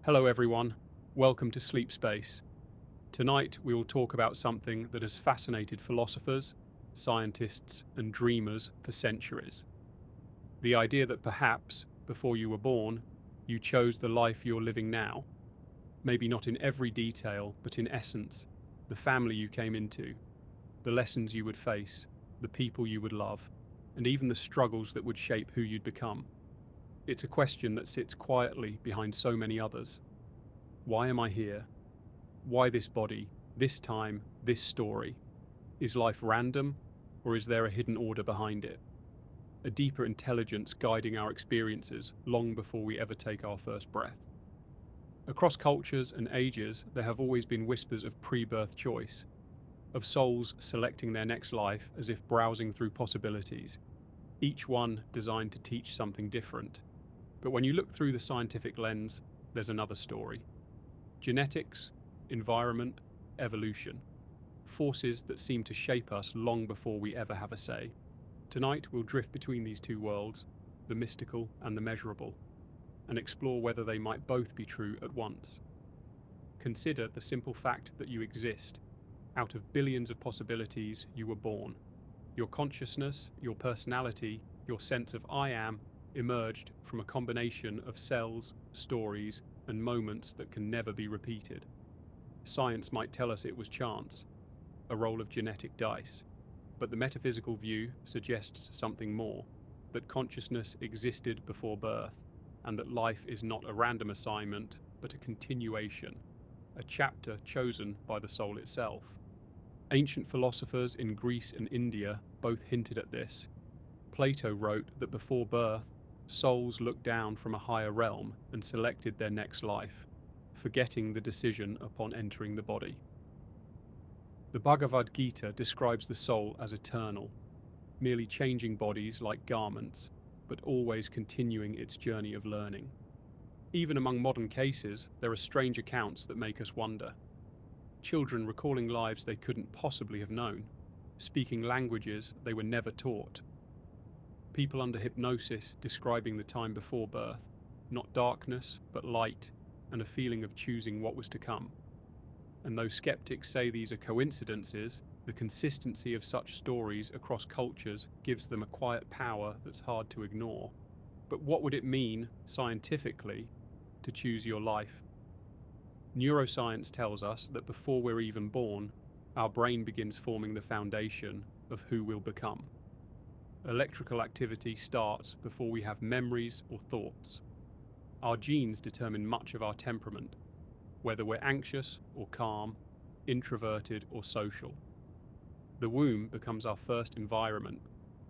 Hello everyone, welcome to Sleep Space. Tonight we will talk about something that has fascinated philosophers, scientists and dreamers for centuries. The idea that perhaps, before you were born, you chose the life you're living now. Maybe not in every detail, but in essence, the family you came into, the lessons you would face, the people you would love, and even the struggles that would shape who you'd become. It's a question that sits quietly behind so many others. Why am I here? Why this body, this time, this story? Is life random, or is there a hidden order behind it? A deeper intelligence guiding our experiences long before we ever take our first breath. Across cultures and ages, there have always been whispers of pre-birth choice, of souls selecting their next life as if browsing through possibilities, each one designed to teach something different. But when you look through the scientific lens, there's another story. Genetics, environment, evolution. Forces that seem to shape us long before we ever have a say. Tonight we'll drift between these two worlds, the mystical and the measurable, and explore whether they might both be true at once. Consider the simple fact that you exist. Out of billions of possibilities, you were born. Your consciousness, your personality, your sense of I am emerged from a combination of cells, stories, and moments that can never be repeated. Science might tell us it was chance, a roll of genetic dice, but the metaphysical view suggests something more, that consciousness existed before birth, and that life is not a random assignment, but a continuation, a chapter chosen by the soul itself. Ancient philosophers in Greece and India both hinted at this. Plato wrote that before birth, souls looked down from a higher realm and selected their next life, forgetting the decision upon entering the body. The Bhagavad Gita describes the soul as eternal, merely changing bodies like garments, but always continuing its journey of learning. Even among modern cases, there are strange accounts that make us wonder. Children recalling lives they couldn't possibly have known, speaking languages they were never taught. People under hypnosis describing the time before birth, not darkness, but light, and a feeling of choosing what was to come. And though skeptics say these are coincidences, the consistency of such stories across cultures gives them a quiet power that's hard to ignore. But what would it mean, scientifically, to choose your life? Neuroscience tells us that before we're even born, our brain begins forming the foundation of who we'll become. Electrical activity starts before we have memories or thoughts. Our genes determine much of our temperament, whether we're anxious or calm, introverted or social. The womb becomes our first environment,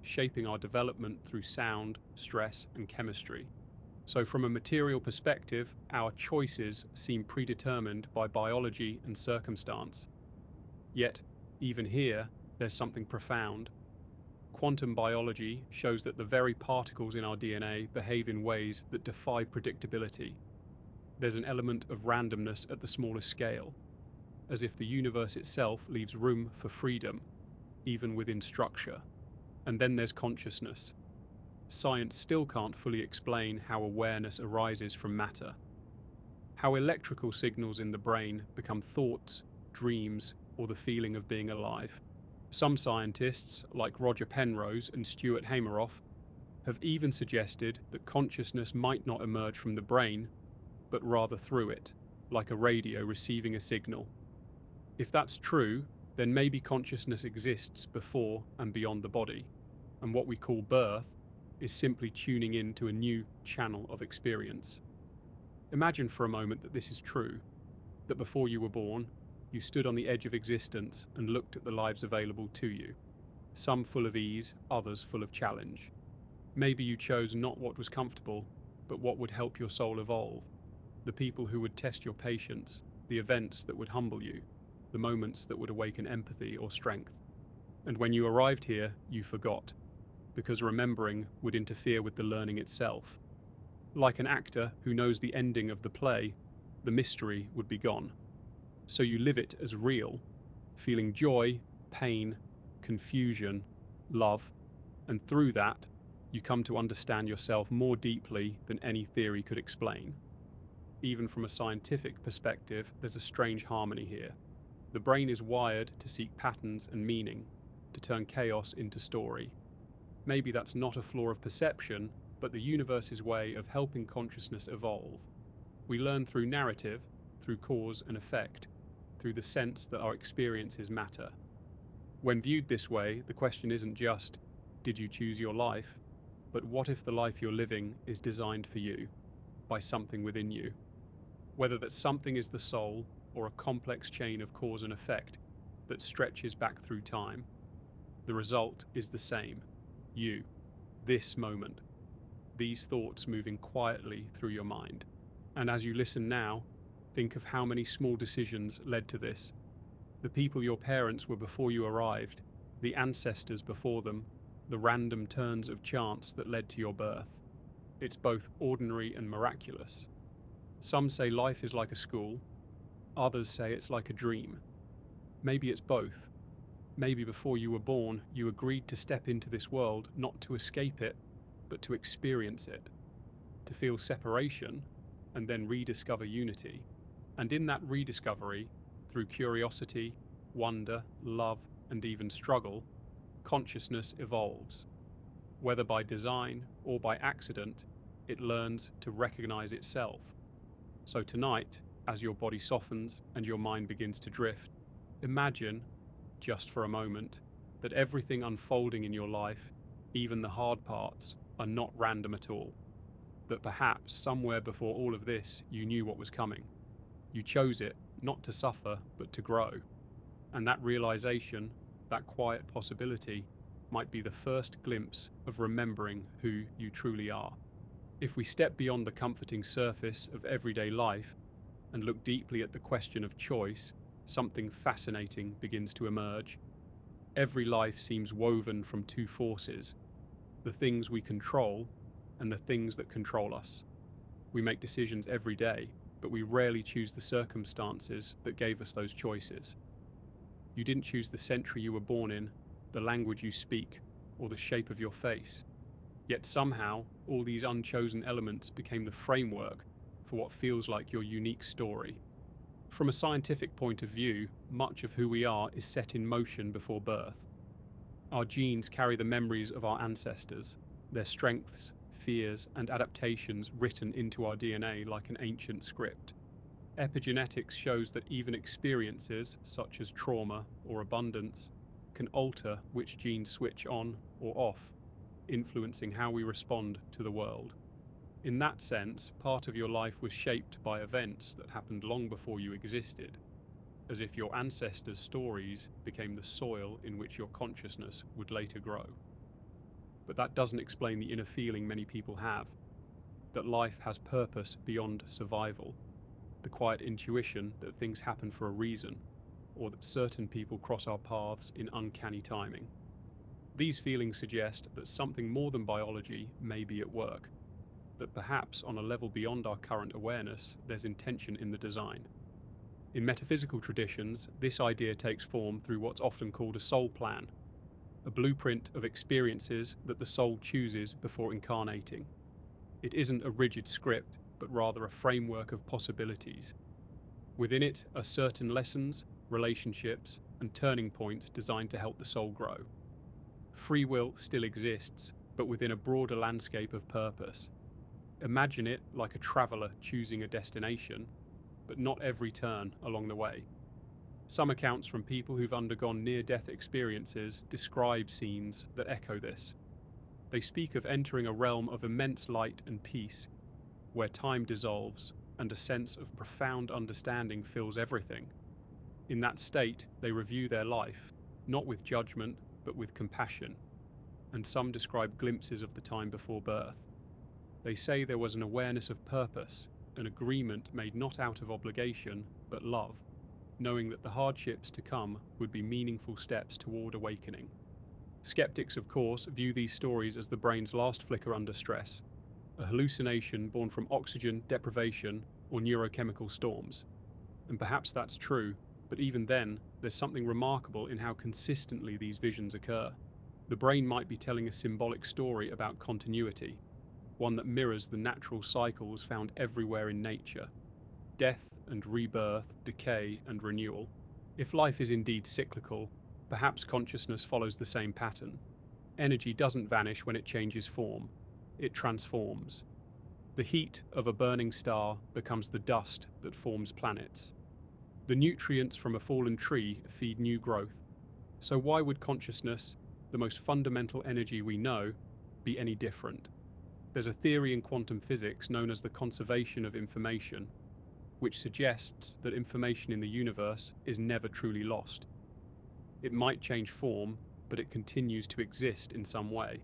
shaping our development through sound, stress and chemistry. So from a material perspective, our choices seem predetermined by biology and circumstance. Yet, even here, there's something profound. Quantum biology shows that the very particles in our DNA behave in ways that defy predictability. There's an element of randomness at the smallest scale, as if the universe itself leaves room for freedom, even within structure. And then there's consciousness. Science still can't fully explain how awareness arises from matter, how electrical signals in the brain become thoughts, dreams, or the feeling of being alive. Some scientists, like Roger Penrose and Stuart Hameroff, have even suggested that consciousness might not emerge from the brain, but rather through it, like a radio receiving a signal. If that's true, then maybe consciousness exists before and beyond the body, and what we call birth is simply tuning in to a new channel of experience. Imagine for a moment that this is true, that before you were born, you stood on the edge of existence and looked at the lives available to you, some full of ease, others full of challenge. Maybe you chose not what was comfortable, but what would help your soul evolve, the people who would test your patience, the events that would humble you, the moments that would awaken empathy or strength. And when you arrived here, you forgot, because remembering would interfere with the learning itself. Like an actor who knows the ending of the play, the mystery would be gone. So you live it as real, feeling joy, pain, confusion, love, and through that, you come to understand yourself more deeply than any theory could explain. Even from a scientific perspective, there's a strange harmony here. The brain is wired to seek patterns and meaning, to turn chaos into story. Maybe that's not a flaw of perception, but the universe's way of helping consciousness evolve. We learn through narrative, through cause and effect, through the sense that our experiences matter. When viewed this way, the question isn't just, did you choose your life? But what if the life you're living is designed for you, by something within you? Whether that something is the soul, or a complex chain of cause and effect that stretches back through time, the result is the same. You, this moment, these thoughts moving quietly through your mind. And as you listen now, think of how many small decisions led to this. The people your parents were before you arrived, the ancestors before them, the random turns of chance that led to your birth. It's both ordinary and miraculous. Some say life is like a school, others say it's like a dream. Maybe it's both. Maybe before you were born, you agreed to step into this world not to escape it, but to experience it, to feel separation, and then rediscover unity. And in that rediscovery, through curiosity, wonder, love, and even struggle, consciousness evolves. Whether by design or by accident, it learns to recognize itself. So tonight, as your body softens and your mind begins to drift, imagine, just for a moment, that everything unfolding in your life, even the hard parts, are not random at all. That perhaps somewhere before all of this, you knew what was coming. You chose it not to suffer, but to grow. And that realization, that quiet possibility, might be the first glimpse of remembering who you truly are. If we step beyond the comforting surface of everyday life and look deeply at the question of choice, something fascinating begins to emerge. Every life seems woven from two forces, the things we control and the things that control us. We make decisions every day, but we rarely choose the circumstances that gave us those choices. You didn't choose the century you were born in, the language you speak, or the shape of your face. Yet somehow, all these unchosen elements became the framework for what feels like your unique story. From a scientific point of view, much of who we are is set in motion before birth. Our genes carry the memories of our ancestors, their strengths, fears, and adaptations written into our DNA like an ancient script. Epigenetics shows that even experiences, such as trauma or abundance, can alter which genes switch on or off, influencing how we respond to the world. In that sense, part of your life was shaped by events that happened long before you existed, as if your ancestors' stories became the soil in which your consciousness would later grow. But that doesn't explain the inner feeling many people have, that life has purpose beyond survival, the quiet intuition that things happen for a reason, or that certain people cross our paths in uncanny timing. These feelings suggest that something more than biology may be at work, that perhaps on a level beyond our current awareness, there's intention in the design. In metaphysical traditions, this idea takes form through what's often called a soul plan, a blueprint of experiences that the soul chooses before incarnating. It isn't a rigid script, but rather a framework of possibilities. Within it are certain lessons, relationships, and turning points designed to help the soul grow. Free will still exists, but within a broader landscape of purpose. Imagine it like a traveller choosing a destination, but not every turn along the way. Some accounts from people who've undergone near-death experiences describe scenes that echo this. They speak of entering a realm of immense light and peace, where time dissolves and a sense of profound understanding fills everything. In that state, they review their life, not with judgment, but with compassion, and some describe glimpses of the time before birth. They say there was an awareness of purpose, an agreement made not out of obligation, but love, knowing that the hardships to come would be meaningful steps toward awakening. Skeptics, of course, view these stories as the brain's last flicker under stress, a hallucination born from oxygen deprivation or neurochemical storms. And perhaps that's true, but even then, there's something remarkable in how consistently these visions occur. The brain might be telling a symbolic story about continuity, one that mirrors the natural cycles found everywhere in nature. death and rebirth, decay and renewal. If life is indeed cyclical, perhaps consciousness follows the same pattern. Energy doesn't vanish when it changes form, it transforms. The heat of a burning star becomes the dust that forms planets. The nutrients from a fallen tree feed new growth. So why would consciousness, the most fundamental energy we know, be any different? There's a theory in quantum physics known as the conservation of information, which suggests that information in the universe is never truly lost. It might change form, but it continues to exist in some way.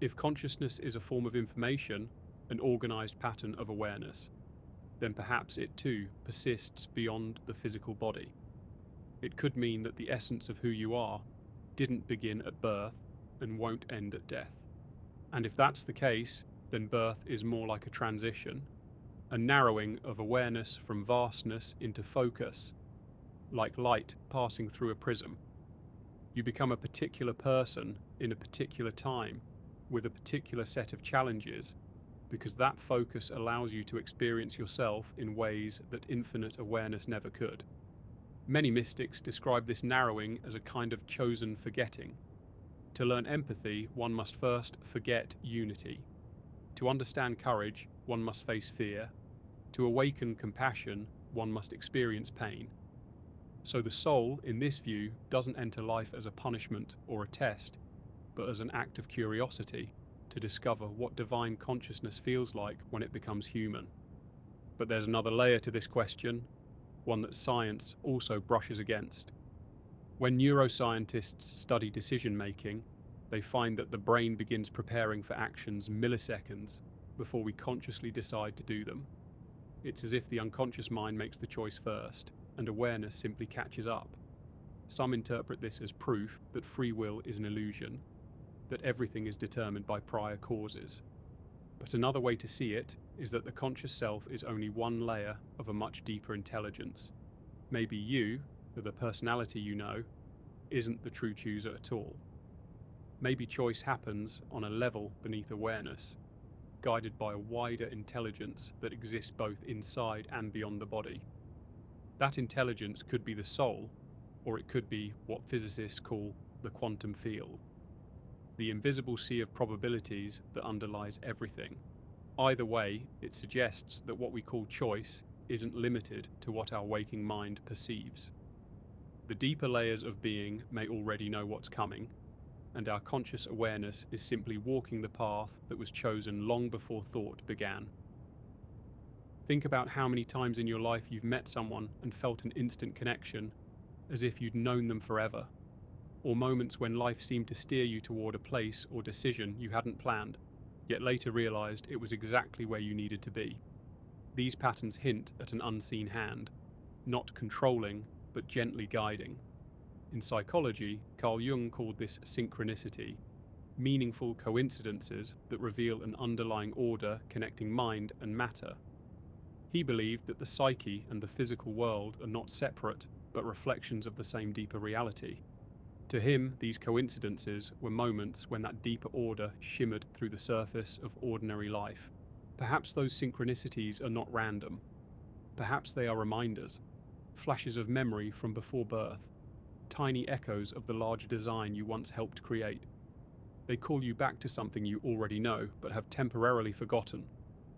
If consciousness is a form of information, an organized pattern of awareness, then perhaps it too persists beyond the physical body. It could mean that the essence of who you are didn't begin at birth and won't end at death. And if that's the case, then birth is more like a transition, a narrowing of awareness from vastness into focus, like light passing through a prism. You become a particular person in a particular time with a particular set of challenges, because that focus allows you to experience yourself in ways that infinite awareness never could. Many mystics describe this narrowing as a kind of chosen forgetting. To learn empathy, one must first forget unity. To understand courage, one must face fear. To awaken compassion, one must experience pain. So the soul, in this view, doesn't enter life as a punishment or a test, but as an act of curiosity to discover what divine consciousness feels like when it becomes human. But there's another layer to this question, one that science also brushes against. When neuroscientists study decision-making, they find that the brain begins preparing for actions milliseconds before we consciously decide to do them. It's as if the unconscious mind makes the choice first, and awareness simply catches up. Some interpret this as proof that free will is an illusion, that everything is determined by prior causes. But another way to see it is that the conscious self is only one layer of a much deeper intelligence. Maybe you, or the personality you know, isn't the true chooser at all. Maybe choice happens on a level beneath awareness, guided by a wider intelligence that exists both inside and beyond the body. That intelligence could be the soul, or it could be what physicists call the quantum field, the invisible sea of probabilities that underlies everything. Either way, it suggests that what we call choice isn't limited to what our waking mind perceives. The deeper layers of being may already know what's coming, and our conscious awareness is simply walking the path that was chosen long before thought began. Think about how many times in your life you've met someone and felt an instant connection, as if you'd known them forever, or moments when life seemed to steer you toward a place or decision you hadn't planned, yet later realized it was exactly where you needed to be. These patterns hint at an unseen hand, not controlling, but gently guiding. In psychology, Carl Jung called this synchronicity, meaningful coincidences that reveal an underlying order connecting mind and matter. He believed that the psyche and the physical world are not separate, but reflections of the same deeper reality. To him, these coincidences were moments when that deeper order shimmered through the surface of ordinary life. Perhaps those synchronicities are not random. Perhaps they are reminders, flashes of memory from before birth, tiny echoes of the larger design you once helped create. They call you back to something you already know, but have temporarily forgotten,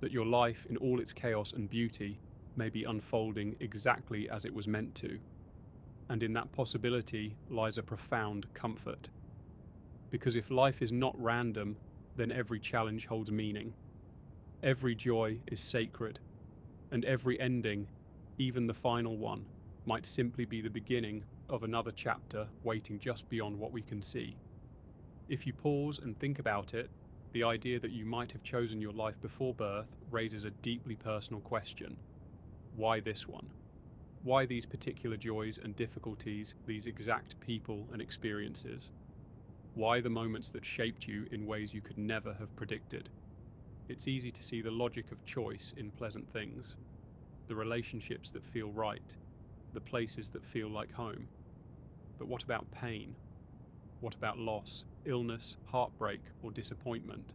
that your life in all its chaos and beauty may be unfolding exactly as it was meant to. And in that possibility lies a profound comfort. Because if life is not random, then every challenge holds meaning. Every joy is sacred, and every ending, even the final one, might simply be the beginning of another chapter waiting just beyond what we can see. If you pause and think about it, the idea that you might have chosen your life before birth raises a deeply personal question. Why this one? Why these particular joys and difficulties, these exact people and experiences? Why the moments that shaped you in ways you could never have predicted? It's easy to see the logic of choice in pleasant things, the relationships that feel right, the places that feel like home. But what about pain? What about loss, illness, heartbreak, or disappointment?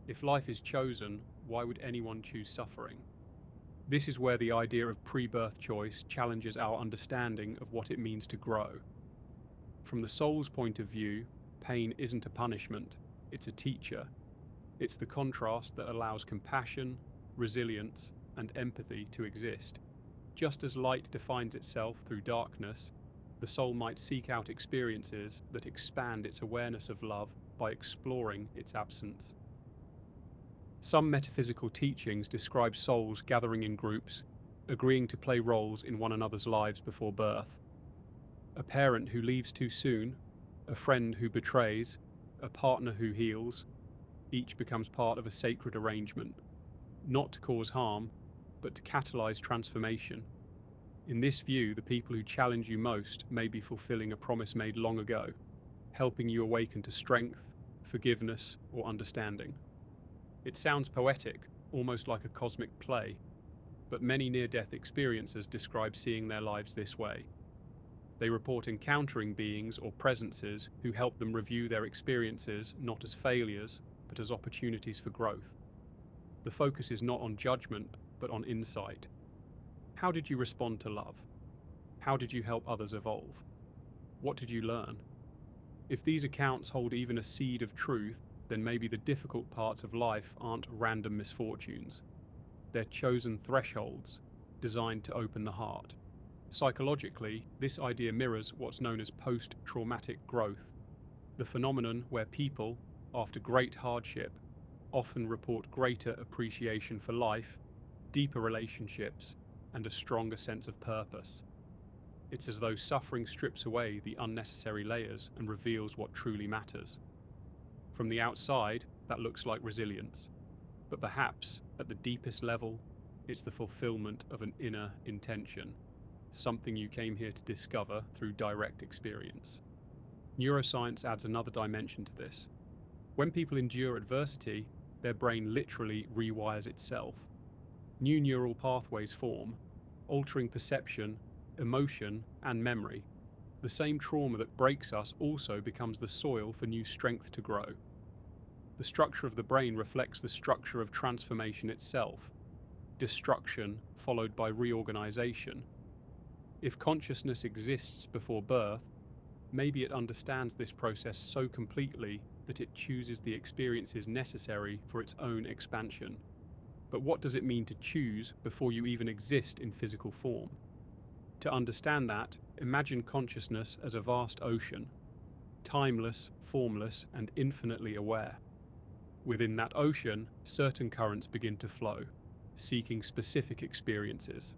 If life is chosen, why would anyone choose suffering? This is where the idea of pre-birth choice challenges our understanding of what it means to grow. From the soul's point of view, pain isn't a punishment, it's a teacher. It's the contrast that allows compassion, resilience, and empathy to exist. Just as light defines itself through darkness, the soul might seek out experiences that expand its awareness of love by exploring its absence. Some metaphysical teachings describe souls gathering in groups, agreeing to play roles in one another's lives before birth. A parent who leaves too soon, a friend who betrays, a partner who heals, each becomes part of a sacred arrangement, not to cause harm, but to catalyze transformation. In this view, the people who challenge you most may be fulfilling a promise made long ago, helping you awaken to strength, forgiveness, or understanding. It sounds poetic, almost like a cosmic play, but many near-death experiencers describe seeing their lives this way. They report encountering beings or presences who help them review their experiences not as failures, but as opportunities for growth. The focus is not on judgment, but on insight. How did you respond to love? How did you help others evolve? What did you learn? If these accounts hold even a seed of truth, then maybe the difficult parts of life aren't random misfortunes. They're chosen thresholds, designed to open the heart. Psychologically, this idea mirrors what's known as post-traumatic growth, the phenomenon where people, after great hardship, often report greater appreciation for life, deeper relationships, and a stronger sense of purpose. It's as though suffering strips away the unnecessary layers and reveals what truly matters. From the outside, that looks like resilience, but perhaps, at the deepest level, it's the fulfillment of an inner intention, something you came here to discover through direct experience. Neuroscience adds another dimension to this. When people endure adversity, their brain literally rewires itself. New neural pathways form, altering perception, emotion, and memory. The same trauma that breaks us also becomes the soil for new strength to grow. The structure of the brain reflects the structure of transformation itself, destruction followed by reorganization. If consciousness exists before birth, maybe it understands this process so completely that it chooses the experiences necessary for its own expansion. But what does it mean to choose before you even exist in physical form? To understand that, imagine consciousness as a vast ocean, timeless, formless, and infinitely aware. Within that ocean, certain currents begin to flow, seeking specific experiences.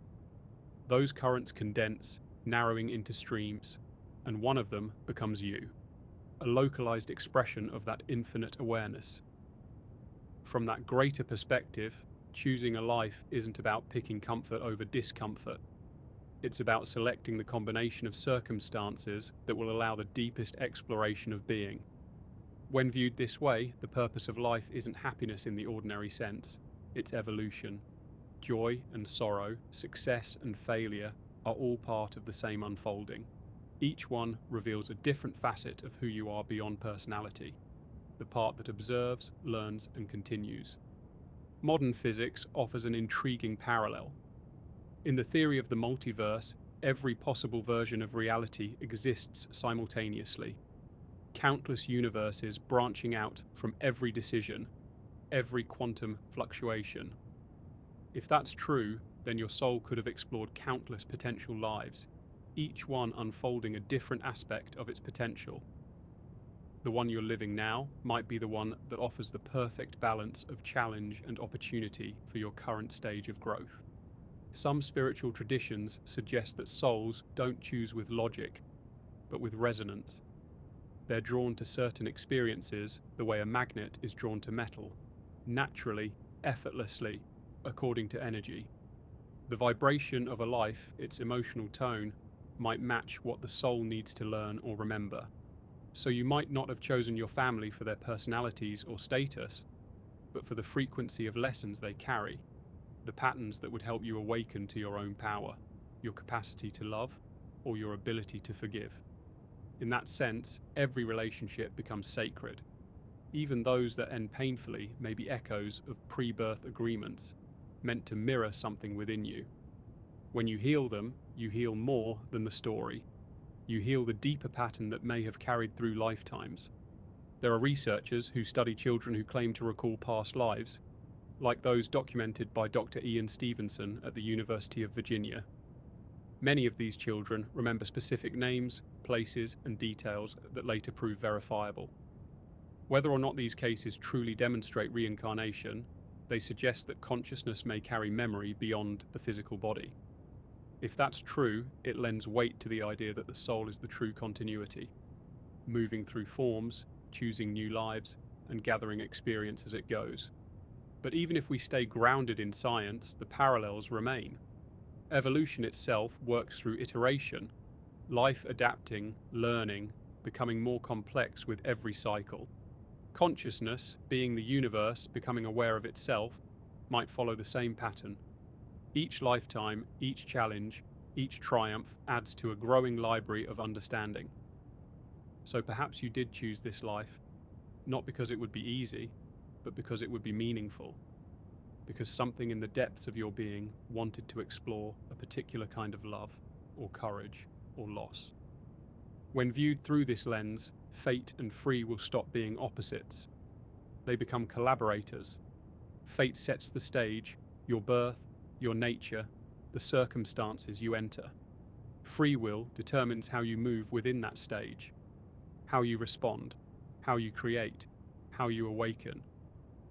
Those currents condense, narrowing into streams, and one of them becomes you, a localized expression of that infinite awareness. From that greater perspective, choosing a life isn't about picking comfort over discomfort. It's about selecting the combination of circumstances that will allow the deepest exploration of being. When viewed this way, the purpose of life isn't happiness in the ordinary sense, it's evolution. Joy and sorrow, success and failure are all part of the same unfolding. Each one reveals a different facet of who you are beyond personality, the part that observes, learns, and continues. Modern physics offers an intriguing parallel. In the theory of the multiverse, every possible version of reality exists simultaneously. Countless universes branching out from every decision, every quantum fluctuation. If that's true, then your soul could have explored countless potential lives, each one unfolding a different aspect of its potential. The one you're living now might be the one that offers the perfect balance of challenge and opportunity for your current stage of growth. Some spiritual traditions suggest that souls don't choose with logic, but with resonance. They're drawn to certain experiences the way a magnet is drawn to metal, naturally, effortlessly, according to energy. The vibration of a life, its emotional tone, might match what the soul needs to learn or remember. So you might not have chosen your family for their personalities or status, but for the frequency of lessons they carry, the patterns that would help you awaken to your own power, your capacity to love, or your ability to forgive. In that sense, every relationship becomes sacred. Even those that end painfully may be echoes of pre-birth agreements, meant to mirror something within you. When you heal them, you heal more than the story. You heal the deeper pattern that may have carried through lifetimes. There are researchers who study children who claim to recall past lives, like those documented by Dr. Ian Stevenson at the University of Virginia. Many of these children remember specific names, places, and details that later prove verifiable. Whether or not these cases truly demonstrate reincarnation, they suggest that consciousness may carry memory beyond the physical body. If that's true, it lends weight to the idea that the soul is the true continuity, moving through forms, choosing new lives, and gathering experience as it goes. But even if we stay grounded in science, the parallels remain. Evolution itself works through iteration, life adapting, learning, becoming more complex with every cycle. Consciousness, being the universe, becoming aware of itself, might follow the same pattern. Each lifetime, each challenge, each triumph adds to a growing library of understanding. So perhaps you did choose this life, not because it would be easy, but because it would be meaningful. Because something in the depths of your being wanted to explore a particular kind of love, or courage, or loss. When viewed through this lens, fate and free will stop being opposites. They become collaborators. Fate sets the stage, your birth, your nature, the circumstances you enter. Free will determines how you move within that stage, how you respond, how you create, how you awaken.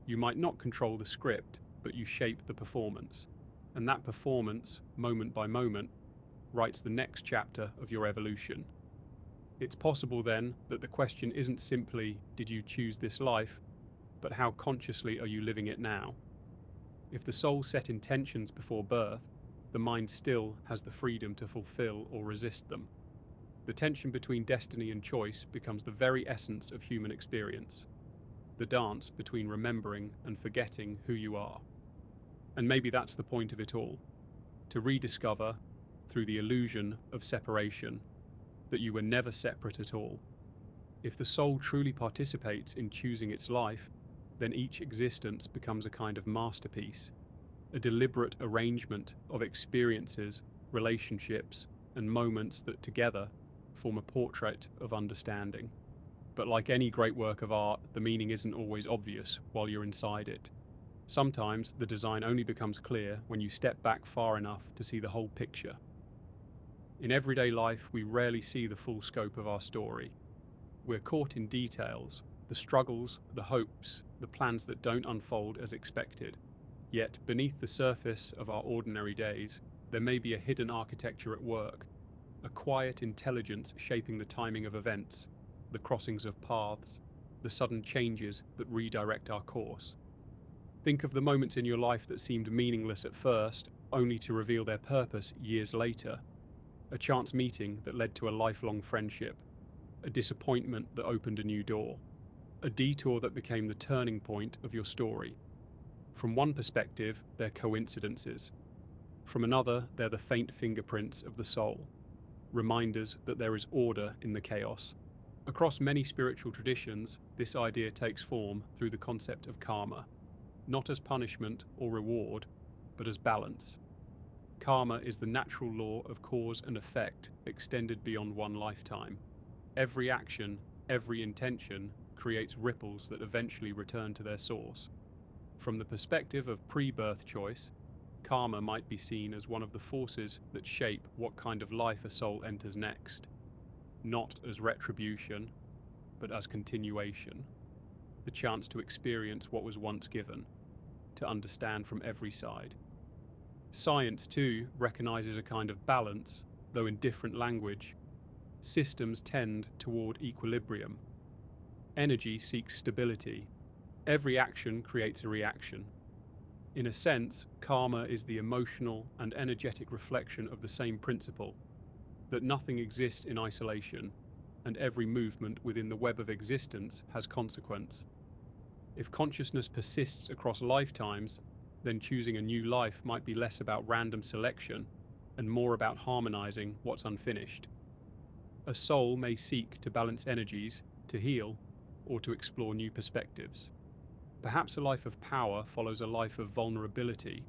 You might not control the script, but you shape the performance. And that performance, moment by moment, writes the next chapter of your evolution. It's possible then that the question isn't simply, did you choose this life, but how consciously are you living it now? If the soul set intentions before birth, the mind still has the freedom to fulfill or resist them. The tension between destiny and choice becomes the very essence of human experience, the dance between remembering and forgetting who you are. And maybe that's the point of it all, to rediscover, through the illusion of separation, that you were never separate at all. If the soul truly participates in choosing its life, then each existence becomes a kind of masterpiece, a deliberate arrangement of experiences, relationships, and moments that together form a portrait of understanding. But like any great work of art, the meaning isn't always obvious while you're inside it. Sometimes the design only becomes clear when you step back far enough to see the whole picture. In everyday life, we rarely see the full scope of our story. We're caught in details, the struggles, the hopes, the plans that don't unfold as expected. Yet, beneath the surface of our ordinary days, there may be a hidden architecture at work, a quiet intelligence shaping the timing of events, the crossings of paths, the sudden changes that redirect our course. Think of the moments in your life that seemed meaningless at first, only to reveal their purpose years later. A chance meeting that led to a lifelong friendship, a disappointment that opened a new door, a detour that became the turning point of your story. From one perspective, they're coincidences. From another, they're the faint fingerprints of the soul, reminders that there is order in the chaos. Across many spiritual traditions, this idea takes form through the concept of karma, not as punishment or reward, but as balance. Karma is the natural law of cause and effect extended beyond one lifetime. Every action, every intention creates ripples that eventually return to their source. From the perspective of pre-birth choice, karma might be seen as one of the forces that shape what kind of life a soul enters next, not as retribution, but as continuation, the chance to experience what was once given, to understand from every side. Science, too, recognizes a kind of balance, though in different language. Systems tend toward equilibrium. Energy seeks stability. Every action creates a reaction. In a sense, karma is the emotional and energetic reflection of the same principle, that nothing exists in isolation, and every movement within the web of existence has consequence. If consciousness persists across lifetimes, then choosing a new life might be less about random selection and more about harmonizing what's unfinished. A soul may seek to balance energies, to heal, or to explore new perspectives. Perhaps a life of power follows a life of vulnerability,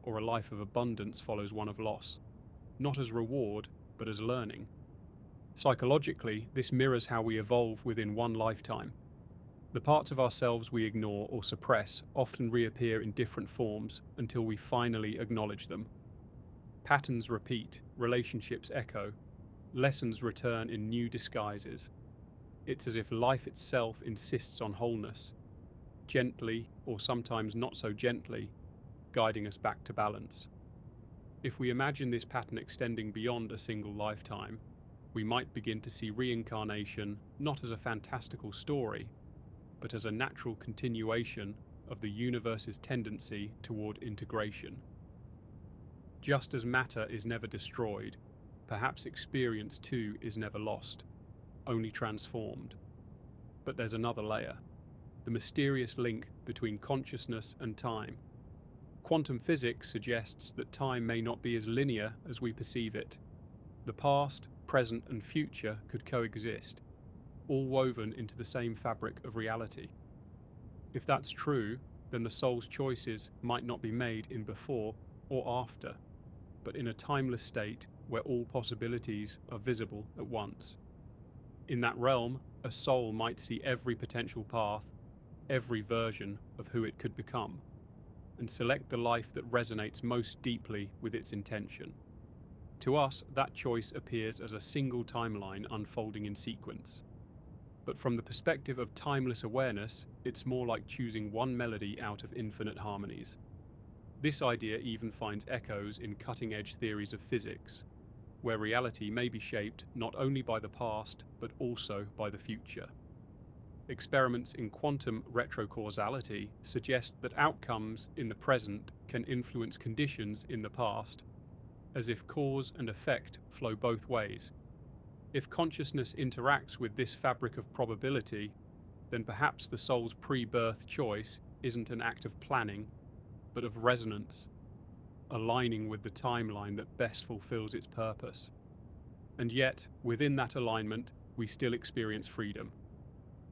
or a life of abundance follows one of loss, not as reward, but as learning. Psychologically, this mirrors how we evolve within one lifetime. The parts of ourselves we ignore or suppress often reappear in different forms until we finally acknowledge them. Patterns repeat, relationships echo, lessons return in new disguises. It's as if life itself insists on wholeness, gently, or sometimes not so gently, guiding us back to balance. If we imagine this pattern extending beyond a single lifetime, we might begin to see reincarnation not as a fantastical story, but as a natural continuation of the universe's tendency toward integration. Just as matter is never destroyed, perhaps experience too is never lost, only transformed. But there's another layer, the mysterious link between consciousness and time. Quantum physics suggests that time may not be as linear as we perceive it. The past, present, and future could coexist, all woven into the same fabric of reality. If that's true, then the soul's choices might not be made in before or after, but in a timeless state where all possibilities are visible at once. In that realm, a soul might see every potential path, every version of who it could become, and select the life that resonates most deeply with its intention. To us, that choice appears as a single timeline unfolding in sequence. But from the perspective of timeless awareness, it's more like choosing one melody out of infinite harmonies. This idea even finds echoes in cutting-edge theories of physics, where reality may be shaped not only by the past, but also by the future. Experiments in quantum retrocausality suggest that outcomes in the present can influence conditions in the past, as if cause and effect flow both ways. If consciousness interacts with this fabric of probability, then perhaps the soul's pre-birth choice isn't an act of planning, but of resonance, aligning with the timeline that best fulfills its purpose. And yet, within that alignment, we still experience freedom.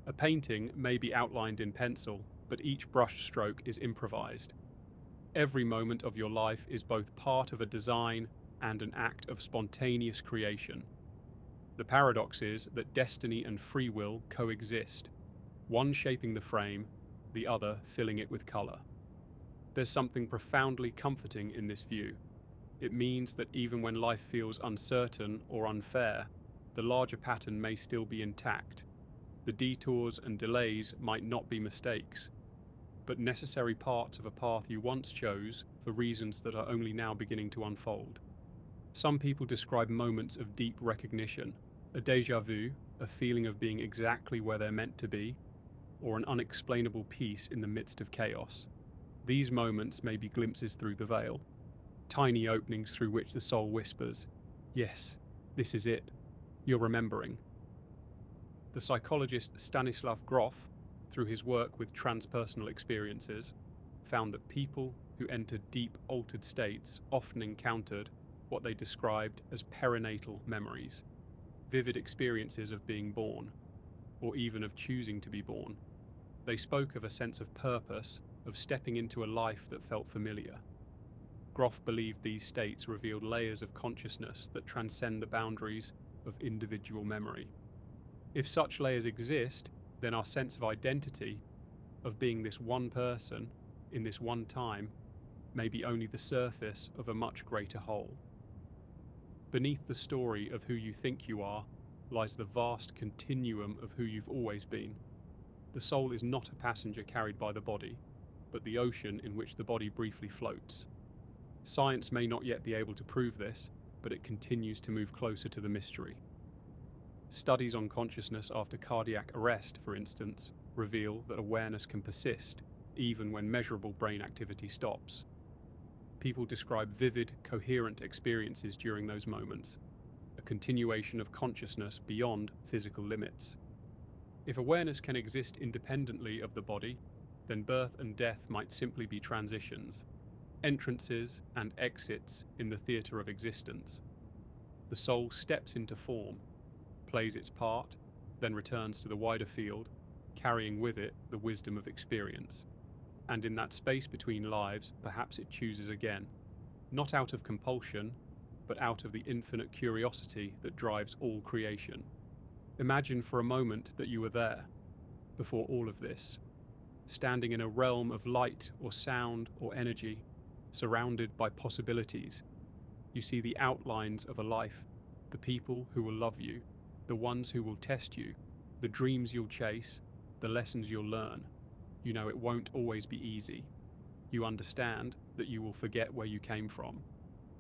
A painting may be outlined in pencil, but each brush stroke is improvised. Every moment of your life is both part of a design and an act of spontaneous creation. The paradox is that destiny and free will coexist, one shaping the frame, the other filling it with color. There's something profoundly comforting in this view. It means that even when life feels uncertain or unfair, the larger pattern may still be intact. The detours and delays might not be mistakes, but necessary parts of a path you once chose for reasons that are only now beginning to unfold. Some people describe moments of deep recognition, a déjà vu, a feeling of being exactly where they're meant to be, or an unexplainable peace in the midst of chaos. These moments may be glimpses through the veil, tiny openings through which the soul whispers, "Yes, this is it. You're remembering." The psychologist Stanislav Grof, through his work with transpersonal experiences, found that people who entered deep altered states often encountered what they described as perinatal memories, vivid experiences of being born, or even of choosing to be born. They spoke of a sense of purpose, of stepping into a life that felt familiar. Grof believed these states revealed layers of consciousness that transcend the boundaries of individual memory. If such layers exist, then our sense of identity, of being this one person in this one time, may be only the surface of a much greater whole. Beneath the story of who you think you are lies the vast continuum of who you've always been. The soul is not a passenger carried by the body, but the ocean in which the body briefly floats. Science may not yet be able to prove this, but it continues to move closer to the mystery. Studies on consciousness after cardiac arrest, for instance, reveal that awareness can persist even when measurable brain activity stops. People describe vivid, coherent experiences during those moments, a continuation of consciousness beyond physical limits. If awareness can exist independently of the body, then birth and death might simply be transitions, entrances and exits in the theatre of existence. The soul steps into form, plays its part, then returns to the wider field, carrying with it the wisdom of experience. And in that space between lives, perhaps it chooses again, not out of compulsion, but out of the infinite curiosity that drives all creation. Imagine for a moment that you were there, before all of this, standing in a realm of light or sound or energy, surrounded by possibilities. You see the outlines of a life, the people who will love you, the ones who will test you, the dreams you'll chase, the lessons you'll learn. You know it won't always be easy. You understand that you will forget where you came from,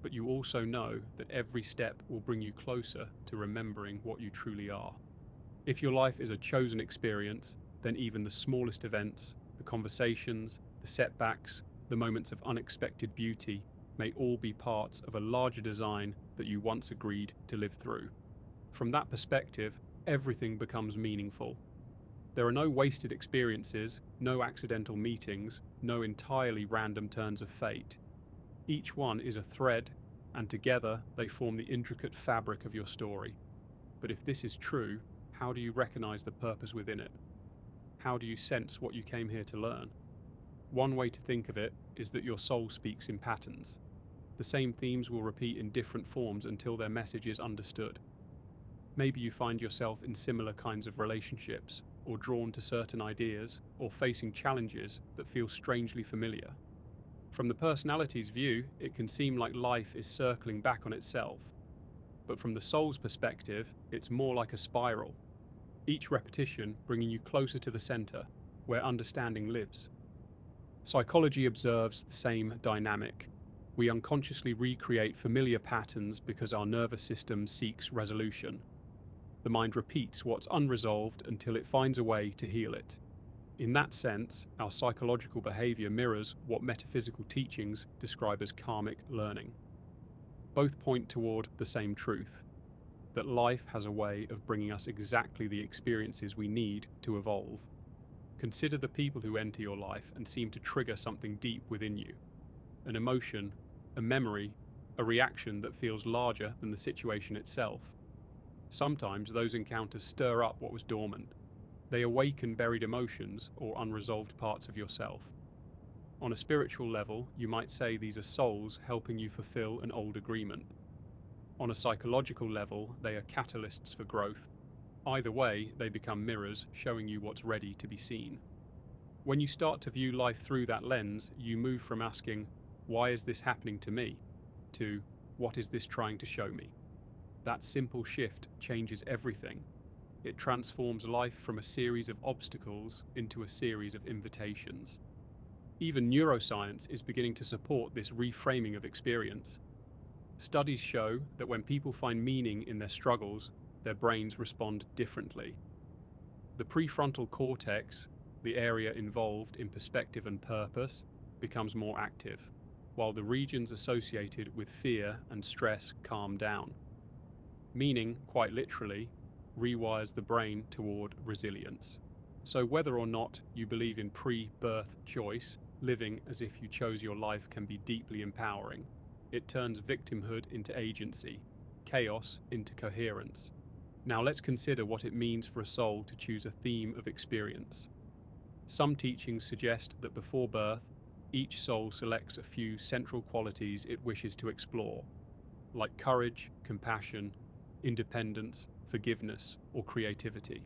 but you also know that every step will bring you closer to remembering what you truly are. If your life is a chosen experience, then even the smallest events, the conversations, the setbacks, the moments of unexpected beauty may all be parts of a larger design that you once agreed to live through. From that perspective, everything becomes meaningful. There are no wasted experiences, no accidental meetings, no entirely random turns of fate. Each one is a thread, and together they form the intricate fabric of your story. But if this is true, how do you recognize the purpose within it? How do you sense what you came here to learn? One way to think of it is that your soul speaks in patterns. The same themes will repeat in different forms until their message is understood. Maybe you find yourself in similar kinds of relationships, or drawn to certain ideas, or facing challenges that feel strangely familiar. From the personality's view, it can seem like life is circling back on itself. But from the soul's perspective, it's more like a spiral, each repetition bringing you closer to the center, where understanding lives. Psychology observes the same dynamic. We unconsciously recreate familiar patterns because our nervous system seeks resolution. The mind repeats what's unresolved until it finds a way to heal it. In that sense, our psychological behavior mirrors what metaphysical teachings describe as karmic learning. Both point toward the same truth, that life has a way of bringing us exactly the experiences we need to evolve. Consider the people who enter your life and seem to trigger something deep within you. An emotion, a memory, a reaction that feels larger than the situation itself. Sometimes those encounters stir up what was dormant. They awaken buried emotions or unresolved parts of yourself. On a spiritual level, you might say these are souls helping you fulfill an old agreement. On a psychological level, they are catalysts for growth. Either way, they become mirrors showing you what's ready to be seen. When you start to view life through that lens, you move from asking, "Why is this happening to me?" to, "What is this trying to show me?" That simple shift changes everything. It transforms life from a series of obstacles into a series of invitations. Even neuroscience is beginning to support this reframing of experience. Studies show that when people find meaning in their struggles, their brains respond differently. The prefrontal cortex, the area involved in perspective and purpose, becomes more active, while the regions associated with fear and stress calm down. Meaning, quite literally, rewires the brain toward resilience. So whether or not you believe in pre-birth choice, living as if you chose your life can be deeply empowering. It turns victimhood into agency, chaos into coherence. Now let's consider what it means for a soul to choose a theme of experience. Some teachings suggest that before birth, each soul selects a few central qualities it wishes to explore, like courage, compassion, independence, forgiveness, or creativity.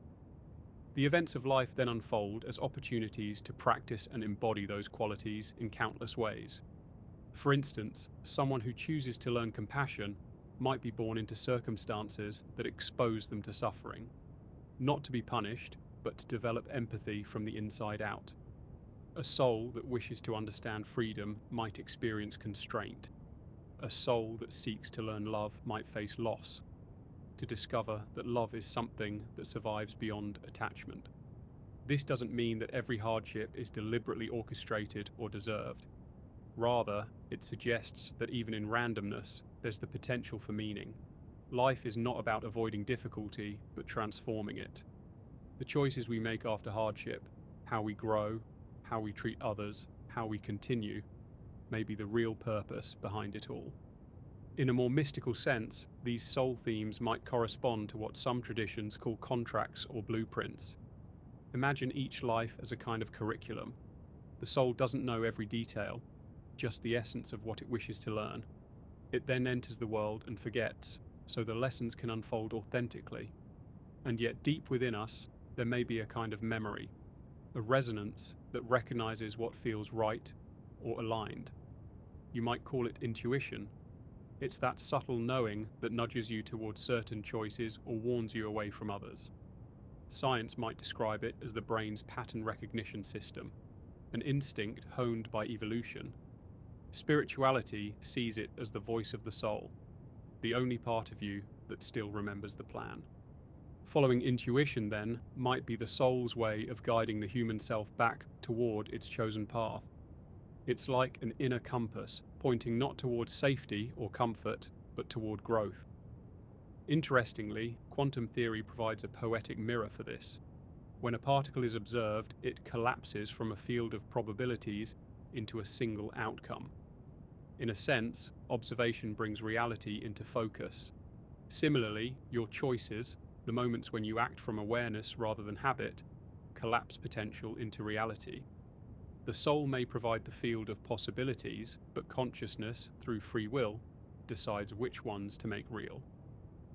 The events of life then unfold as opportunities to practice and embody those qualities in countless ways. For instance, someone who chooses to learn compassion might be born into circumstances that expose them to suffering, not to be punished, but to develop empathy from the inside out. A soul that wishes to understand freedom might experience constraint. A soul that seeks to learn love might face loss, to discover that love is something that survives beyond attachment. This doesn't mean that every hardship is deliberately orchestrated or deserved. Rather, it suggests that even in randomness, there's the potential for meaning. Life is not about avoiding difficulty, but transforming it. The choices we make after hardship, how we grow, how we treat others, how we continue, may be the real purpose behind it all. In a more mystical sense, these soul themes might correspond to what some traditions call contracts or blueprints. Imagine each life as a kind of curriculum. The soul doesn't know every detail, just the essence of what it wishes to learn. It then enters the world and forgets, so the lessons can unfold authentically. And yet deep within us, there may be a kind of memory, a resonance that recognizes what feels right or aligned. You might call it intuition. It's that subtle knowing that nudges you towards certain choices or warns you away from others. Science might describe it as the brain's pattern recognition system, an instinct honed by evolution. Spirituality sees it as the voice of the soul, the only part of you that still remembers the plan. Following intuition, then, might be the soul's way of guiding the human self back toward its chosen path. It's like an inner compass, pointing not towards safety or comfort, but toward growth. Interestingly, quantum theory provides a poetic mirror for this. When a particle is observed, it collapses from a field of probabilities into a single outcome. In a sense, observation brings reality into focus. Similarly, your choices, the moments when you act from awareness rather than habit, collapse potential into reality. The soul may provide the field of possibilities, but consciousness, through free will, decides which ones to make real.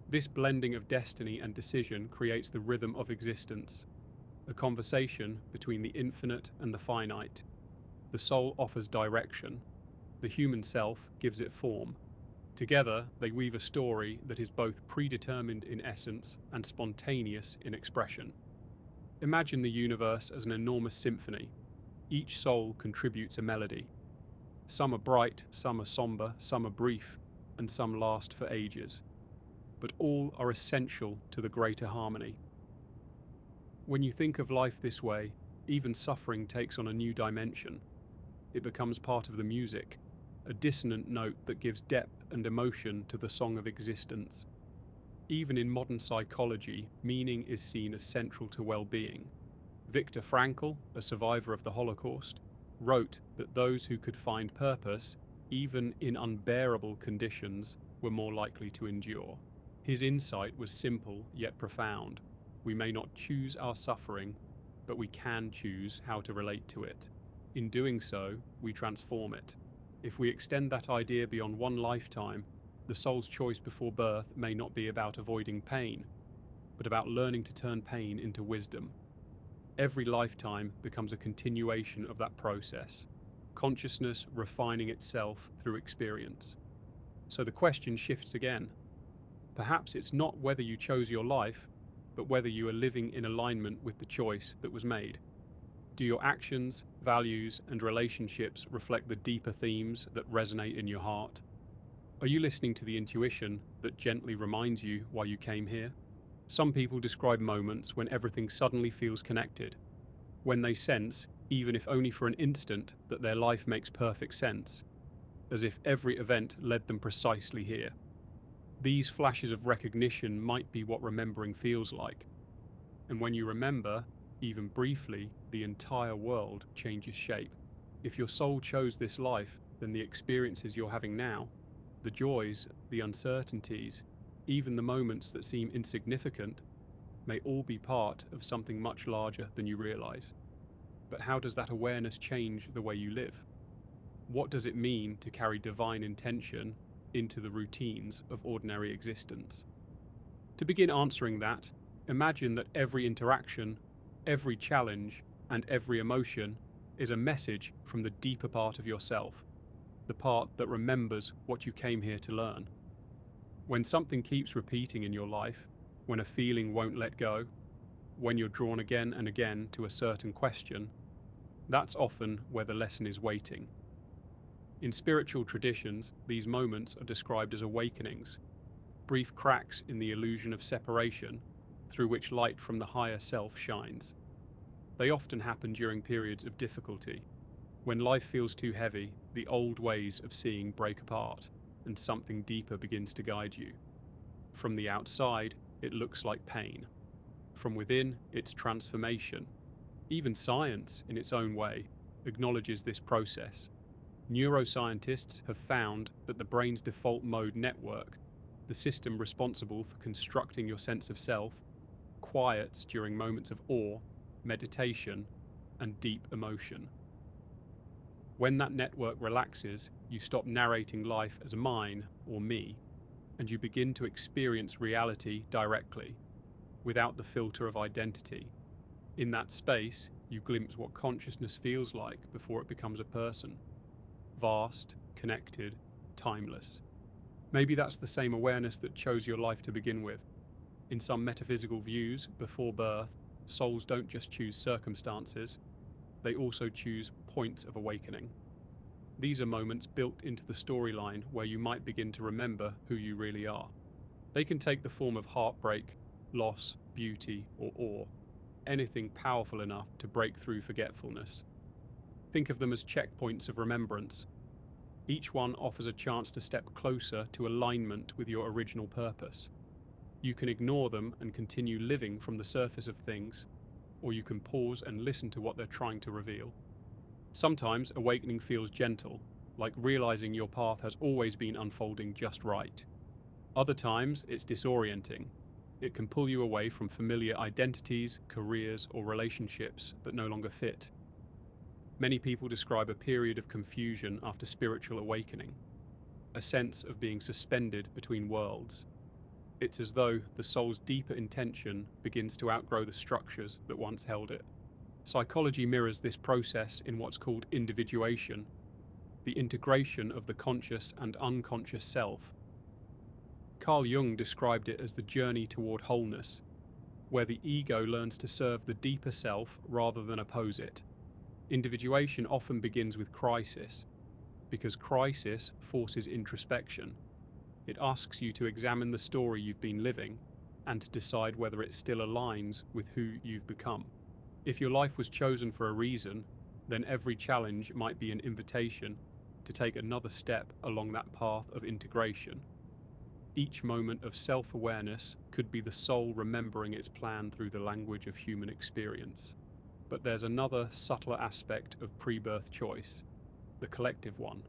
This blending of destiny and decision creates the rhythm of existence, a conversation between the infinite and the finite. The soul offers direction. The human self gives it form. Together, they weave a story that is both predetermined in essence and spontaneous in expression. Imagine the universe as an enormous symphony. Each soul contributes a melody. Some are bright, some are somber, some are brief, and some last for ages. But all are essential to the greater harmony. When you think of life this way, even suffering takes on a new dimension. It becomes part of the music, a dissonant note that gives depth and emotion to the song of existence. Even in modern psychology, meaning is seen as central to well-being. Viktor Frankl, a survivor of the Holocaust, wrote that those who could find purpose, even in unbearable conditions, were more likely to endure. His insight was simple yet profound. We may not choose our suffering, but we can choose how to relate to it. In doing so, we transform it. If we extend that idea beyond one lifetime, the soul's choice before birth may not be about avoiding pain, but about learning to turn pain into wisdom. Every lifetime becomes a continuation of that process, consciousness refining itself through experience. So the question shifts again. Perhaps it's not whether you chose your life, but whether you are living in alignment with the choice that was made. Do your actions, values, and relationships reflect the deeper themes that resonate in your heart? Are you listening to the intuition that gently reminds you why you came here? Some people describe moments when everything suddenly feels connected, when they sense, even if only for an instant, that their life makes perfect sense, as if every event led them precisely here. These flashes of recognition might be what remembering feels like. And when you remember, even briefly, the entire world changes shape. If your soul chose this life, then the experiences you're having now, the joys, the uncertainties, even the moments that seem insignificant, may all be part of something much larger than you realize. But how does that awareness change the way you live? What does it mean to carry divine intention into the routines of ordinary existence? To begin answering that, imagine that every interaction, every challenge, and every emotion is a message from the deeper part of yourself, the part that remembers what you came here to learn. When something keeps repeating in your life, when a feeling won't let go, when you're drawn again and again to a certain question, that's often where the lesson is waiting. In spiritual traditions, these moments are described as awakenings, brief cracks in the illusion of separation through which light from the higher self shines. They often happen during periods of difficulty, when life feels too heavy, the old ways of seeing break apart, and something deeper begins to guide you. From the outside, it looks like pain. From within, it's transformation. Even science, in its own way, acknowledges this process. Neuroscientists have found that the brain's default mode network, the system responsible for constructing your sense of self, quiets during moments of awe, meditation, and deep emotion. When that network relaxes, you stop narrating life as mine or me, and you begin to experience reality directly, without the filter of identity. In that space, you glimpse what consciousness feels like before it becomes a person. Vast, connected, timeless. Maybe that's the same awareness that chose your life to begin with. In some metaphysical views, before birth, souls don't just choose circumstances, they also choose points of awakening. These are moments built into the storyline where you might begin to remember who you really are. They can take the form of heartbreak, loss, beauty, or awe, anything powerful enough to break through forgetfulness. Think of them as checkpoints of remembrance. Each one offers a chance to step closer to alignment with your original purpose. You can ignore them and continue living from the surface of things, or you can pause and listen to what they're trying to reveal. Sometimes awakening feels gentle, like realizing your path has always been unfolding just right. Other times, it's disorienting. It can pull you away from familiar identities, careers, or relationships that no longer fit. Many people describe a period of confusion after spiritual awakening, a sense of being suspended between worlds. It's as though the soul's deeper intention begins to outgrow the structures that once held it. Psychology mirrors this process in what's called individuation, the integration of the conscious and unconscious self. Carl Jung described it as the journey toward wholeness, where the ego learns to serve the deeper self rather than oppose it. Individuation often begins with crisis, because crisis forces introspection. It asks you to examine the story you've been living and to decide whether it still aligns with who you've become. If your life was chosen for a reason, then every challenge might be an invitation to take another step along that path of integration. Each moment of self-awareness could be the soul remembering its plan through the language of human experience. But there's another subtler aspect of pre-birth choice, the collective one.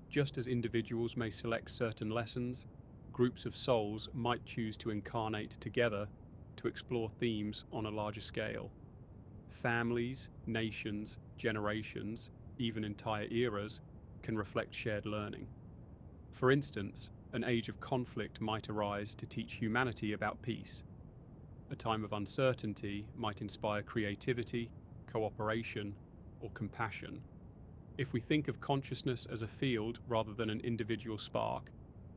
Just as individuals may select certain lessons, groups of souls might choose to incarnate together to explore themes on a larger scale. Families, nations, generations, even entire eras can reflect shared learning. For instance, an age of conflict might arise to teach humanity about peace. A time of uncertainty might inspire creativity, cooperation, or compassion. If we think of consciousness as a field rather than an individual spark,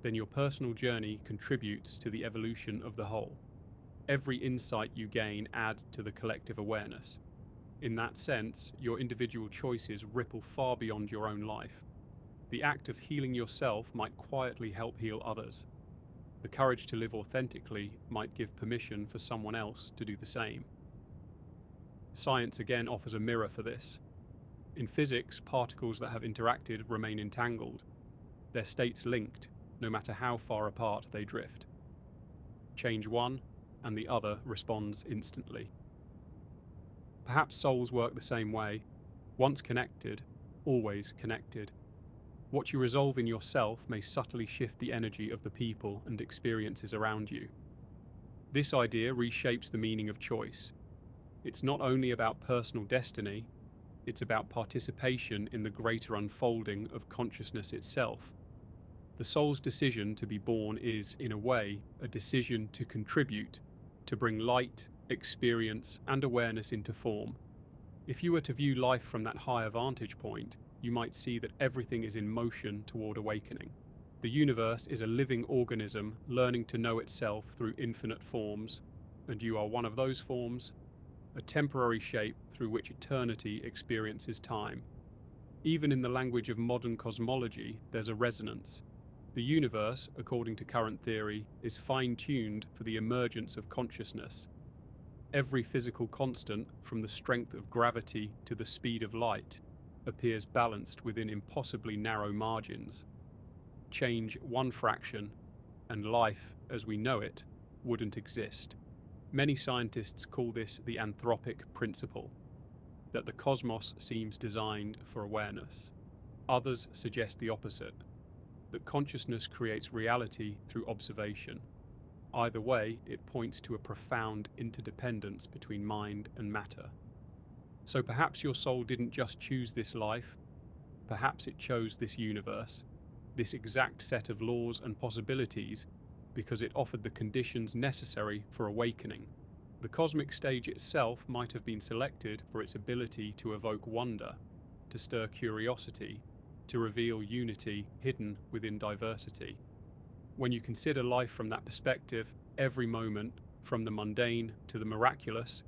then your personal journey contributes to the evolution of the whole. Every insight you gain adds to the collective awareness. In that sense, your individual choices ripple far beyond your own life. The act of healing yourself might quietly help heal others. The courage to live authentically might give permission for someone else to do the same. Science again offers a mirror for this. In physics, particles that have interacted remain entangled, their states linked, no matter how far apart they drift. Change one, and the other responds instantly. Perhaps souls work the same way. Once connected, always connected. What you resolve in yourself may subtly shift the energy of the people and experiences around you. This idea reshapes the meaning of choice. It's not only about personal destiny, it's about participation in the greater unfolding of consciousness itself. The soul's decision to be born is, in a way, a decision to contribute, to bring light, experience, and awareness into form. If you were to view life from that higher vantage point, you might see that everything is in motion toward awakening. The universe is a living organism learning to know itself through infinite forms, and you are one of those forms, a temporary shape through which eternity experiences time. Even in the language of modern cosmology, there's a resonance. The universe, according to current theory, is fine-tuned for the emergence of consciousness. Every physical constant, from the strength of gravity to the speed of light, appears balanced within impossibly narrow margins. Change one fraction, and life, as we know it, wouldn't exist. Many scientists call this the anthropic principle, that the cosmos seems designed for awareness. Others suggest the opposite, that consciousness creates reality through observation. Either way, it points to a profound interdependence between mind and matter. So perhaps your soul didn't just choose this life, perhaps it chose this universe, this exact set of laws and possibilities, because it offered the conditions necessary for awakening. The cosmic stage itself might have been selected for its ability to evoke wonder, to stir curiosity, to reveal unity hidden within diversity. When you consider life from that perspective, every moment, from the mundane to the miraculous,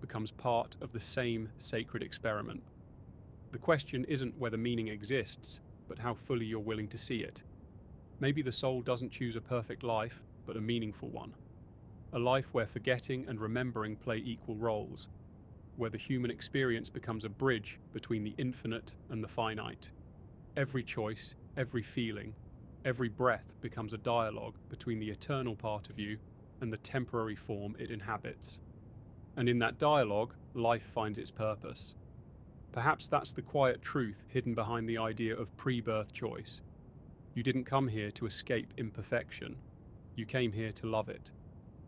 becomes part of the same sacred experiment. The question isn't whether meaning exists, but how fully you're willing to see it. Maybe the soul doesn't choose a perfect life, but a meaningful one. A life where forgetting and remembering play equal roles, where the human experience becomes a bridge between the infinite and the finite. Every choice, every feeling, every breath becomes a dialogue between the eternal part of you and the temporary form it inhabits. And in that dialogue, life finds its purpose. Perhaps that's the quiet truth hidden behind the idea of pre-birth choice. You didn't come here to escape imperfection. You came here to love it.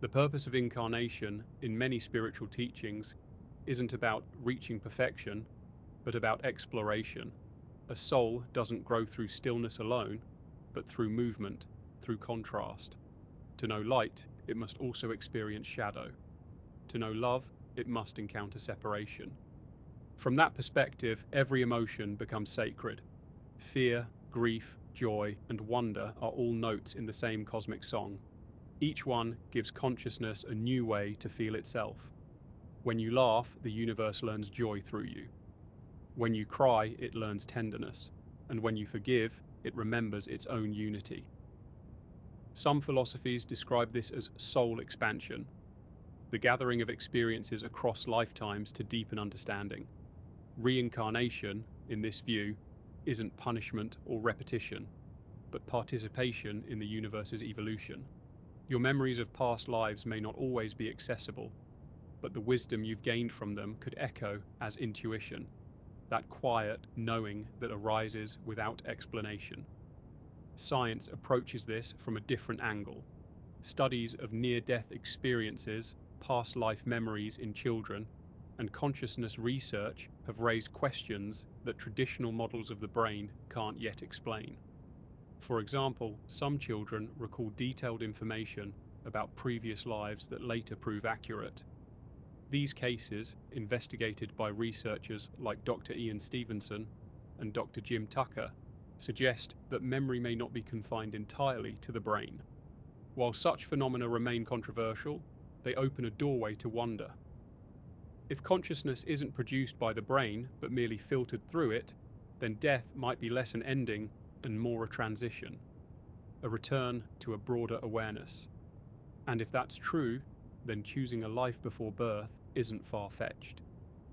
The purpose of incarnation, in many spiritual teachings, isn't about reaching perfection, but about exploration. A soul doesn't grow through stillness alone, but through movement, through contrast. To know light, it must also experience shadow. To know love, it must encounter separation. From that perspective, every emotion becomes sacred. Fear, grief, joy, and wonder are all notes in the same cosmic song. Each one gives consciousness a new way to feel itself. When you laugh, the universe learns joy through you. When you cry, it learns tenderness. And when you forgive, it remembers its own unity. Some philosophies describe this as soul expansion, the gathering of experiences across lifetimes to deepen understanding. Reincarnation, in this view, isn't punishment or repetition, but participation in the universe's evolution. Your memories of past lives may not always be accessible, but the wisdom you've gained from them could echo as intuition, that quiet knowing that arises without explanation. Science approaches this from a different angle. Studies of near-death experiences, past life memories in children, and consciousness research have raised questions that traditional models of the brain can't yet explain. For example, some children recall detailed information about previous lives that later prove accurate. These cases, investigated by researchers like Dr. Ian Stevenson and Dr. Jim Tucker, suggest that memory may not be confined entirely to the brain. While such phenomena remain controversial, they open a doorway to wonder. If consciousness isn't produced by the brain, but merely filtered through it, then death might be less an ending and more a transition, a return to a broader awareness. And if that's true, then choosing a life before birth isn't far-fetched.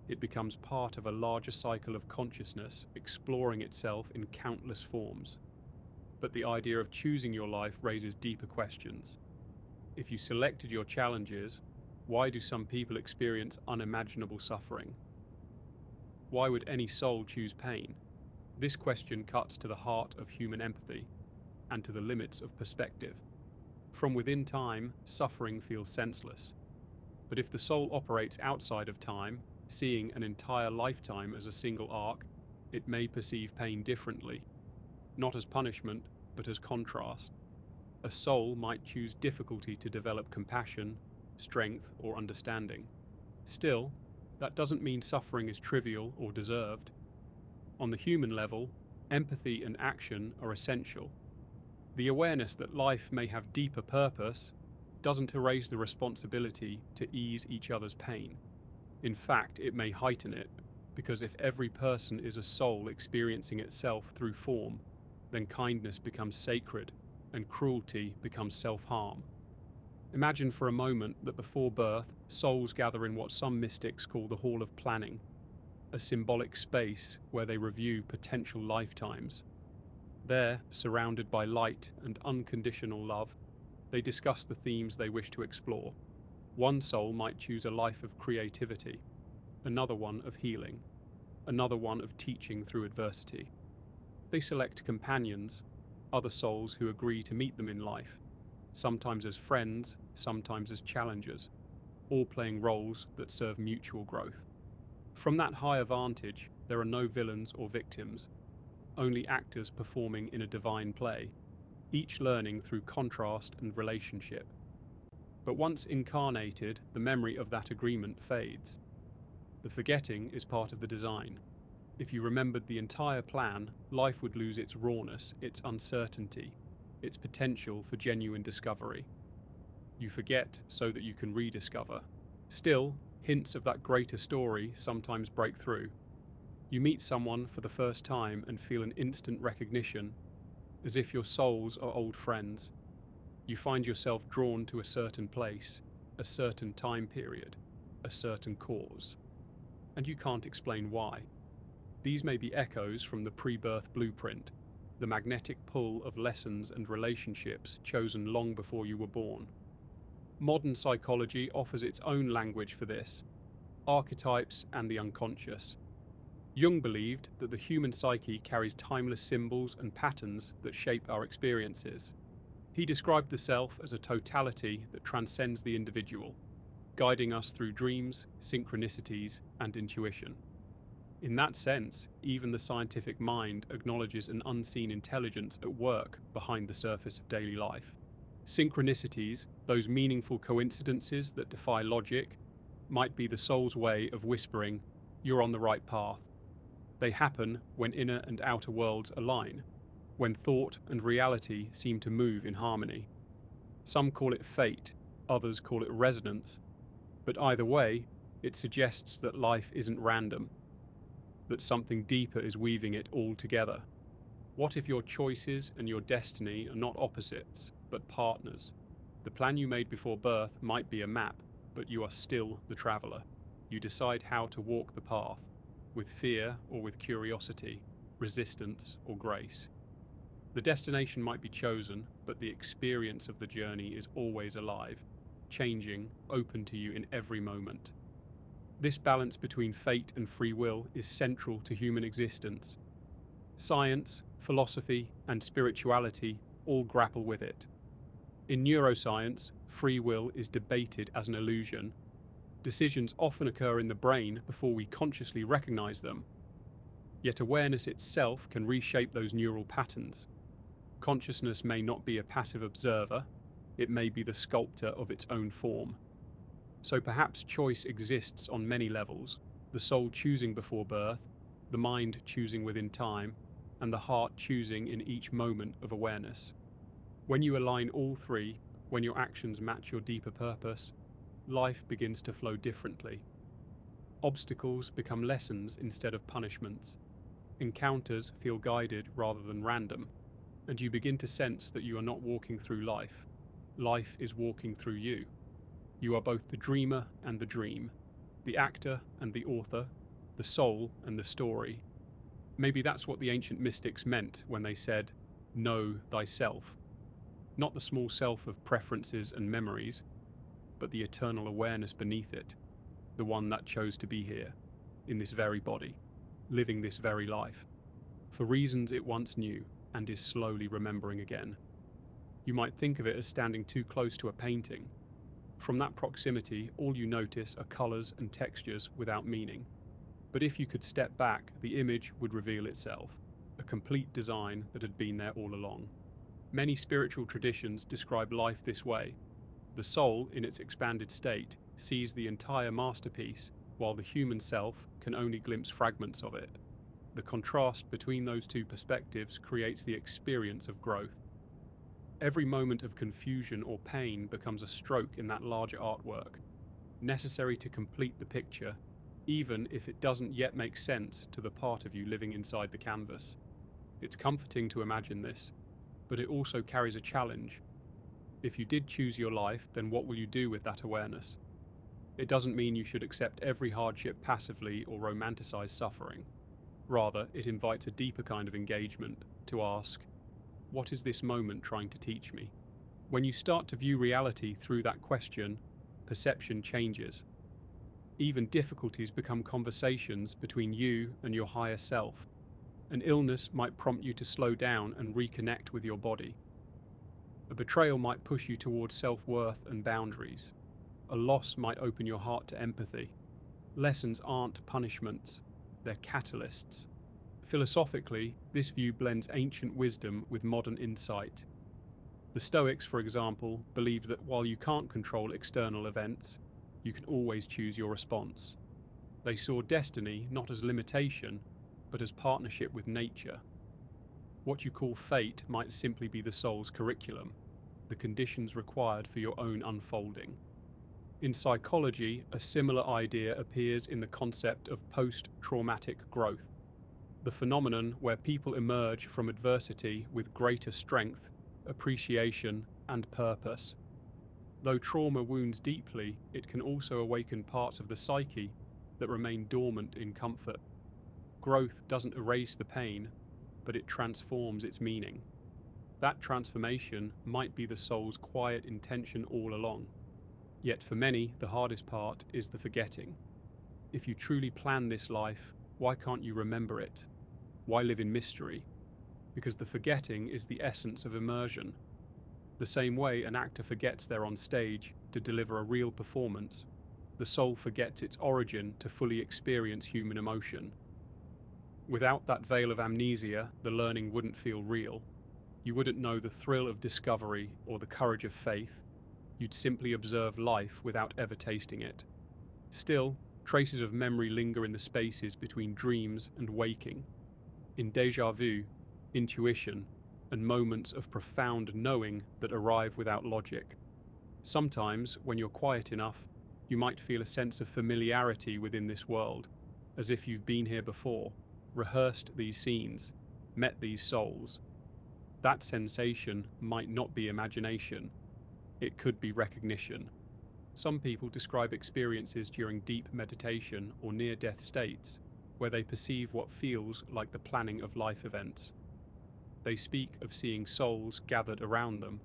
It becomes part of a larger cycle of consciousness exploring itself in countless forms. But the idea of choosing your life raises deeper questions. If you selected your challenges, why do some people experience unimaginable suffering? Why would any soul choose pain? This question cuts to the heart of human empathy and to the limits of perspective. From within time, suffering feels senseless. But if the soul operates outside of time, seeing an entire lifetime as a single arc, it may perceive pain differently, not as punishment, but as contrast. A soul might choose difficulty to develop compassion, strength, or understanding. Still, that doesn't mean suffering is trivial or deserved. On the human level, empathy and action are essential. The awareness that life may have deeper purpose doesn't erase the responsibility to ease each other's pain. In fact, it may heighten it, because if every person is a soul experiencing itself through form, then kindness becomes sacred and cruelty becomes self-harm. Imagine for a moment that before birth, souls gather in what some mystics call the Hall of Planning, a symbolic space where they review potential lifetimes. There, surrounded by light and unconditional love, they discuss the themes they wish to explore. One soul might choose a life of creativity, another one of healing, another one of teaching through adversity. They select companions, other souls who agree to meet them in life, sometimes as friends, sometimes as challengers, all playing roles that serve mutual growth. From that higher vantage, there are no villains or victims. only actors performing in a divine play, each learning through contrast and relationship. But once incarnated, the memory of that agreement fades. The forgetting is part of the design. If you remembered the entire plan, life would lose its rawness, its uncertainty, its potential for genuine discovery. You forget so that you can rediscover. Still, hints of that greater story sometimes break through. You meet someone for the first time and feel an instant recognition, as if your souls are old friends. You find yourself drawn to a certain place, a certain time period, a certain cause. And you can't explain why. These may be echoes from the pre-birth blueprint, the magnetic pull of lessons and relationships chosen long before you were born. Modern psychology offers its own language for this, archetypes and the unconscious. Jung believed that the human psyche carries timeless symbols and patterns that shape our experiences. He described the self as a totality that transcends the individual, guiding us through dreams, synchronicities, and intuition. In that sense, even the scientific mind acknowledges an unseen intelligence at work behind the surface of daily life. Synchronicities, those meaningful coincidences that defy logic, might be the soul's way of whispering, "You're on the right path." They happen when inner and outer worlds align, when thought and reality seem to move in harmony. Some call it fate, others call it resonance, but either way, it suggests that life isn't random, that something deeper is weaving it all together. What if your choices and your destiny are not opposites, but partners? The plan you made before birth might be a map, but you are still the traveller. You decide how to walk the path, with fear or with curiosity, resistance or grace. The destination might be chosen, but the experience of the journey is always alive, changing, open to you in every moment. This balance between fate and free will is central to human existence. Science, philosophy, and spirituality all grapple with it. In neuroscience, free will is debated as an illusion. Decisions often occur in the brain before we consciously recognize them. Yet awareness itself can reshape those neural patterns. Consciousness may not be a passive observer, it may be the sculptor of its own form. So perhaps choice exists on many levels, the soul choosing before birth, the mind choosing within time, and the heart choosing in each moment of awareness. When you align all three, when your actions match your deeper purpose, life begins to flow differently. Obstacles become lessons instead of punishments. Encounters feel guided rather than random, and you begin to sense that you are not walking through life. Life is walking through you. You are both the dreamer and the dream, the actor and the author, the soul and the story. Maybe that's what the ancient mystics meant when they said, "Know thyself." Not the small self of preferences and memories, but the eternal awareness beneath it, the one that chose to be here, in this very body, living this very life, for reasons it once knew and is slowly remembering again. You might think of it as standing too close to a painting. From that proximity, all you notice are colours and textures without meaning. But if you could step back, the image would reveal itself, a complete design that had been there all along. Many spiritual traditions describe life this way. The soul, in its expanded state, sees the entire masterpiece, while the human self can only glimpse fragments of it. The contrast between those two perspectives creates the experience of growth. Every moment of confusion or pain becomes a stroke in that larger artwork, necessary to complete the picture, even if it doesn't yet make sense to the part of you living inside the canvas. It's comforting to imagine this, but it also carries a challenge. If you did choose your life, then what will you do with that awareness? It doesn't mean you should accept every hardship passively or romanticize suffering. Rather, it invites a deeper kind of engagement, to ask, what is this moment trying to teach me? When you start to view reality through that question, perception changes. Even difficulties become conversations between you and your higher self. An illness might prompt you to slow down and reconnect with your body. A betrayal might push you towards self-worth and boundaries. A loss might open your heart to empathy. Lessons aren't punishments, they're catalysts. Philosophically, this view blends ancient wisdom with modern insight. The Stoics, for example, believed that while you can't control external events, you can always choose your response. They saw destiny not as limitation, but as partnership with nature. What you call fate might simply be the soul's curriculum, the conditions required for your own unfolding. In psychology, a similar idea appears in the concept of post-traumatic growth, the phenomenon where people emerge from adversity with greater strength, appreciation, and purpose. Though trauma wounds deeply, it can also awaken parts of the psyche that remain dormant in comfort. Growth doesn't erase the pain, but it transforms its meaning. That transformation might be the soul's quiet intention all along. Yet for many, the hardest part is the forgetting. If you truly plan this life, why can't you remember it? Why live in mystery? Because the forgetting is the essence of immersion. The same way an actor forgets they're on stage to deliver a real performance, the soul forgets its origin to fully experience human emotion. Without that veil of amnesia, the learning wouldn't feel real. You wouldn't know the thrill of discovery or the courage of faith. You'd simply observe life without ever tasting it. Still, traces of memory linger in the spaces between dreams and waking. In déjà vu, intuition, and moments of profound knowing that arrive without logic. Sometimes, when you're quiet enough, you might feel a sense of familiarity within this world, as if you've been here before, rehearsed these scenes, met these souls. That sensation might not be imagination. It could be recognition. Some people describe experiences during deep meditation or near-death states, where they perceive what feels like the planning of life events. They speak of seeing souls gathered around them,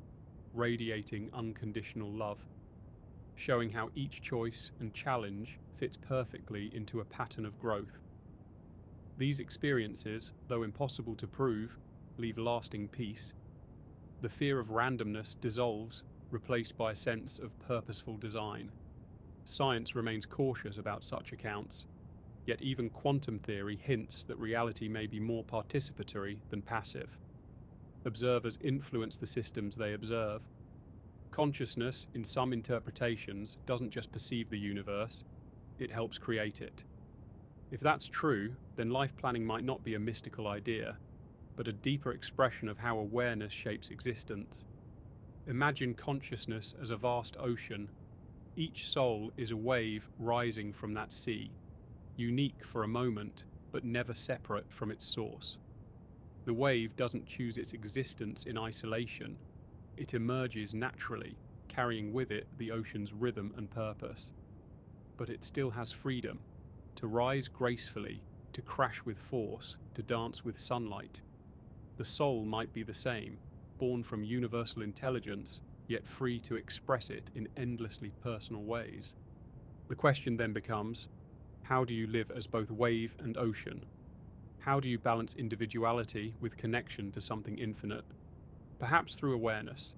radiating unconditional love, showing how each choice and challenge fits perfectly into a pattern of growth. These experiences, though impossible to prove, leave lasting peace. The fear of randomness dissolves, replaced by a sense of purposeful design. Science remains cautious about such accounts, yet even quantum theory hints that reality may be more participatory than passive. Observers influence the systems they observe. Consciousness, in some interpretations, doesn't just perceive the universe, it helps create it. If that's true, then life planning might not be a mystical idea, but a deeper expression of how awareness shapes existence. Imagine consciousness as a vast ocean. Each soul is a wave rising from that sea, unique for a moment, but never separate from its source. The wave doesn't choose its existence in isolation. It emerges naturally, carrying with it the ocean's rhythm and purpose. But it still has freedom, to rise gracefully, to crash with force, to dance with sunlight. The soul might be the same, born from universal intelligence, yet free to express it in endlessly personal ways. The question then becomes, how do you live as both wave and ocean? How do you balance individuality with connection to something infinite? Perhaps through awareness.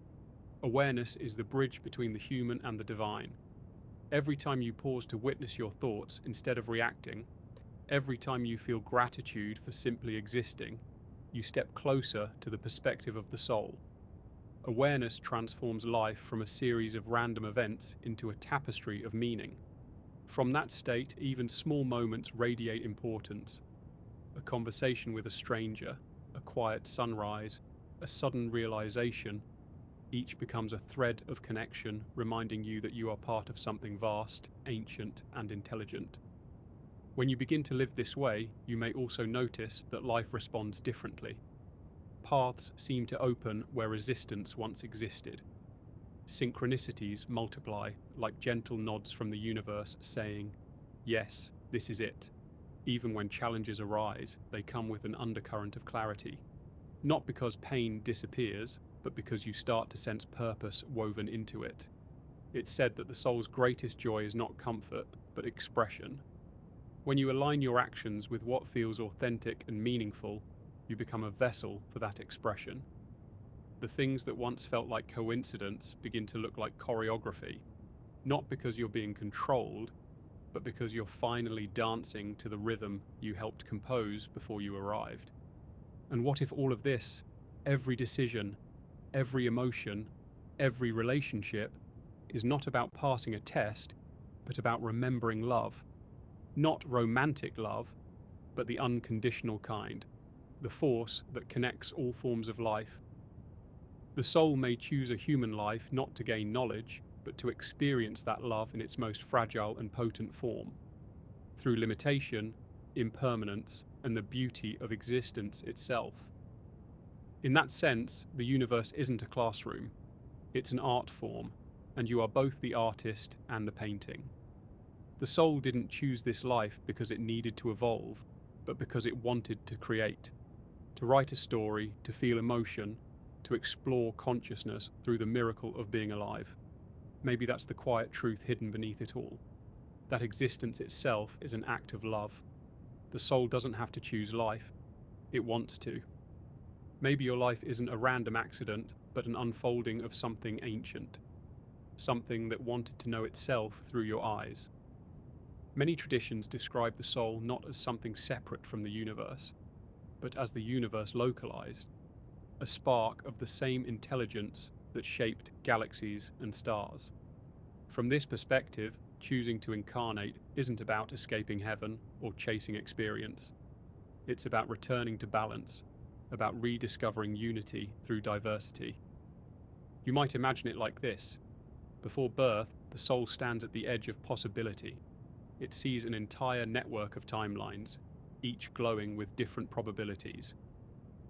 Awareness is the bridge between the human and the divine. Every time you pause to witness your thoughts instead of reacting, every time you feel gratitude for simply existing, you step closer to the perspective of the soul. Awareness transforms life from a series of random events into a tapestry of meaning. From that state, even small moments radiate importance. A conversation with a stranger, a quiet sunrise, a sudden realization, each becomes a thread of connection, reminding you that you are part of something vast, ancient, and intelligent. When you begin to live this way, you may also notice that life responds differently. Paths seem to open where resistance once existed. Synchronicities multiply, like gentle nods from the universe saying, "Yes, this is it." Even when challenges arise, they come with an undercurrent of clarity. Not because pain disappears, but because you start to sense purpose woven into it. It's said that the soul's greatest joy is not comfort, but expression. When you align your actions with what feels authentic and meaningful, you become a vessel for that expression. The things that once felt like coincidence begin to look like choreography, not because you're being controlled, but because you're finally dancing to the rhythm you helped compose before you arrived. And what if all of this, every decision, every emotion, every relationship, is not about passing a test, but about remembering love? Not romantic love, but the unconditional kind, the force that connects all forms of life. The soul may choose a human life not to gain knowledge, but to experience that love in its most fragile and potent form, through limitation, impermanence, and the beauty of existence itself. In that sense, the universe isn't a classroom, it's an art form, and you are both the artist and the painting. The soul didn't choose this life because it needed to evolve, but because it wanted to create, to write a story, to feel emotion, to explore consciousness through the miracle of being alive. Maybe that's the quiet truth hidden beneath it all, that existence itself is an act of love. The soul doesn't have to choose life, it wants to. Maybe your life isn't a random accident, but an unfolding of something ancient, something that wanted to know itself through your eyes. Many traditions describe the soul not as something separate from the universe, but as the universe localized, a spark of the same intelligence that shaped galaxies and stars. From this perspective, choosing to incarnate isn't about escaping heaven or chasing experience. It's about returning to balance, about rediscovering unity through diversity. You might imagine it like this. Before birth, the soul stands at the edge of possibility. It sees an entire network of timelines, each glowing with different probabilities.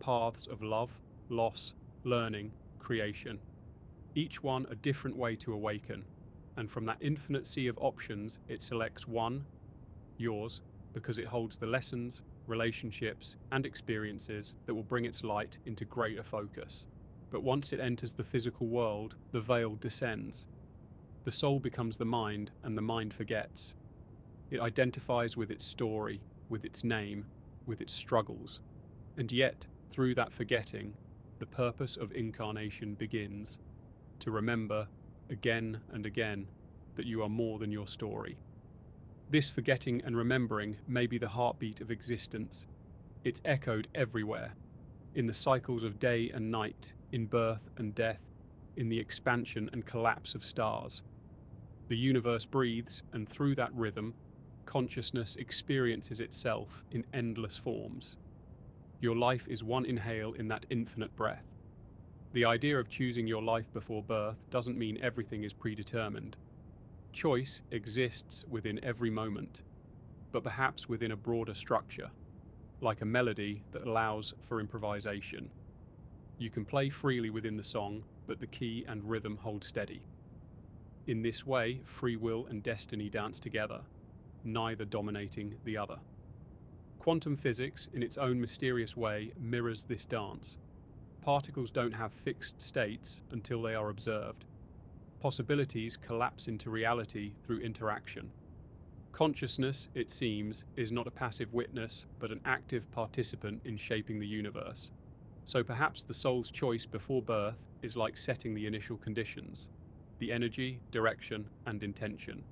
Paths of love, loss, learning, creation. Each one a different way to awaken, and from that infinite sea of options, it selects one, yours, because it holds the lessons, relationships, and experiences that will bring its light into greater focus. But once it enters the physical world, the veil descends. The soul becomes the mind, and the mind forgets. It identifies with its story, with its name, with its struggles. And yet, through that forgetting, the purpose of incarnation begins, to remember, again and again, that you are more than your story. This forgetting and remembering may be the heartbeat of existence. It's echoed everywhere, in the cycles of day and night, in birth and death, in the expansion and collapse of stars. The universe breathes, and through that rhythm, consciousness experiences itself in endless forms. Your life is one inhale in that infinite breath. The idea of choosing your life before birth doesn't mean everything is predetermined. Choice exists within every moment, but perhaps within a broader structure, like a melody that allows for improvisation. You can play freely within the song, but the key and rhythm hold steady. In this way, free will and destiny dance together, neither dominating the other. Quantum physics, in its own mysterious way, mirrors this dance. Particles don't have fixed states until they are observed. Possibilities collapse into reality through interaction. Consciousness, it seems, is not a passive witness, but an active participant in shaping the universe. So perhaps the soul's choice before birth is like setting the initial conditions, the energy, direction, and intention,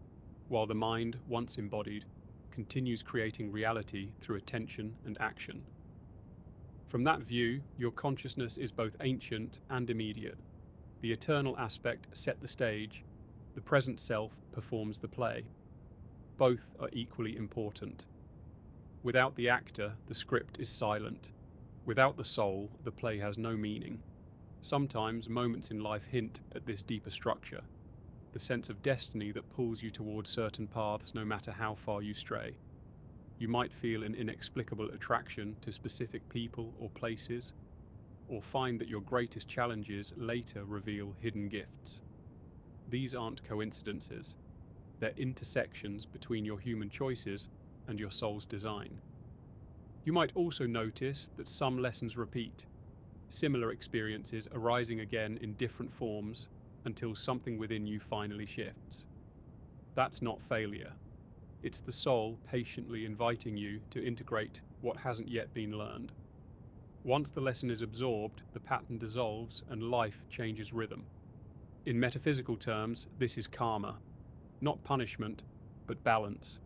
while the mind, once embodied, continues creating reality through attention and action. From that view, your consciousness is both ancient and immediate. The eternal aspect set the stage, the present self performs the play. Both are equally important. Without the actor, the script is silent. Without the soul, the play has no meaning. Sometimes moments in life hint at this deeper structure, the sense of destiny that pulls you towards certain paths no matter how far you stray. You might feel an inexplicable attraction to specific people or places, or find that your greatest challenges later reveal hidden gifts. These aren't coincidences. They're intersections between your human choices and your soul's design. You might also notice that some lessons repeat, similar experiences arising again in different forms until something within you finally shifts. That's not failure. It's the soul patiently inviting you to integrate what hasn't yet been learned. Once the lesson is absorbed, the pattern dissolves and life changes rhythm. In metaphysical terms, this is karma, not punishment, but balance.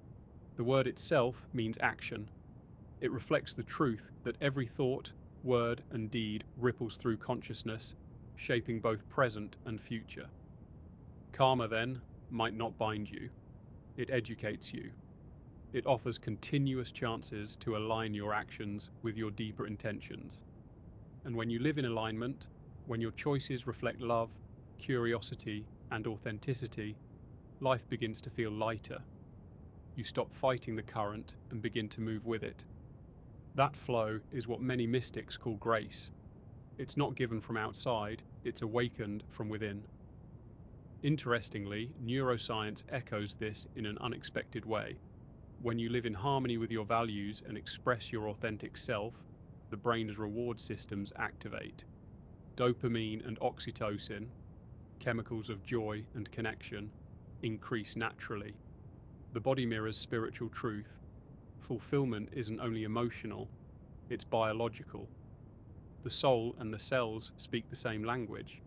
The word itself means action. It reflects the truth that every thought, word, and deed ripples through consciousness, shaping both present and future. Karma, then, might not bind you. It educates you. It offers continuous chances to align your actions with your deeper intentions. And when you live in alignment, when your choices reflect love, curiosity, and authenticity, life begins to feel lighter. You stop fighting the current and begin to move with it. That flow is what many mystics call grace. It's not given from outside, it's awakened from within. Interestingly, neuroscience echoes this in an unexpected way. When you live in harmony with your values and express your authentic self, the brain's reward systems activate. Dopamine and oxytocin, chemicals of joy and connection, increase naturally. The body mirrors spiritual truth. Fulfillment isn't only emotional, it's biological. The soul and the cells speak the same language.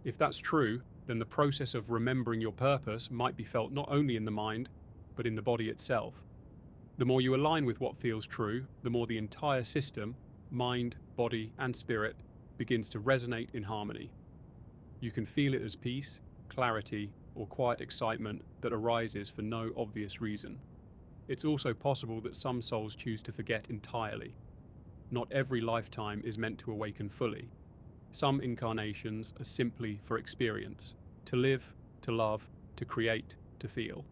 If that's true, then the process of remembering your purpose might be felt not only in the mind, but in the body itself. The more you align with what feels true, the more the entire system, mind, body, and spirit, begins to resonate in harmony. You can feel it as peace, clarity, or quiet excitement that arises for no obvious reason. It's also possible that some souls choose to forget entirely. Not every lifetime is meant to awaken fully. Some incarnations are simply for experience, to live, to love, to create, to feel.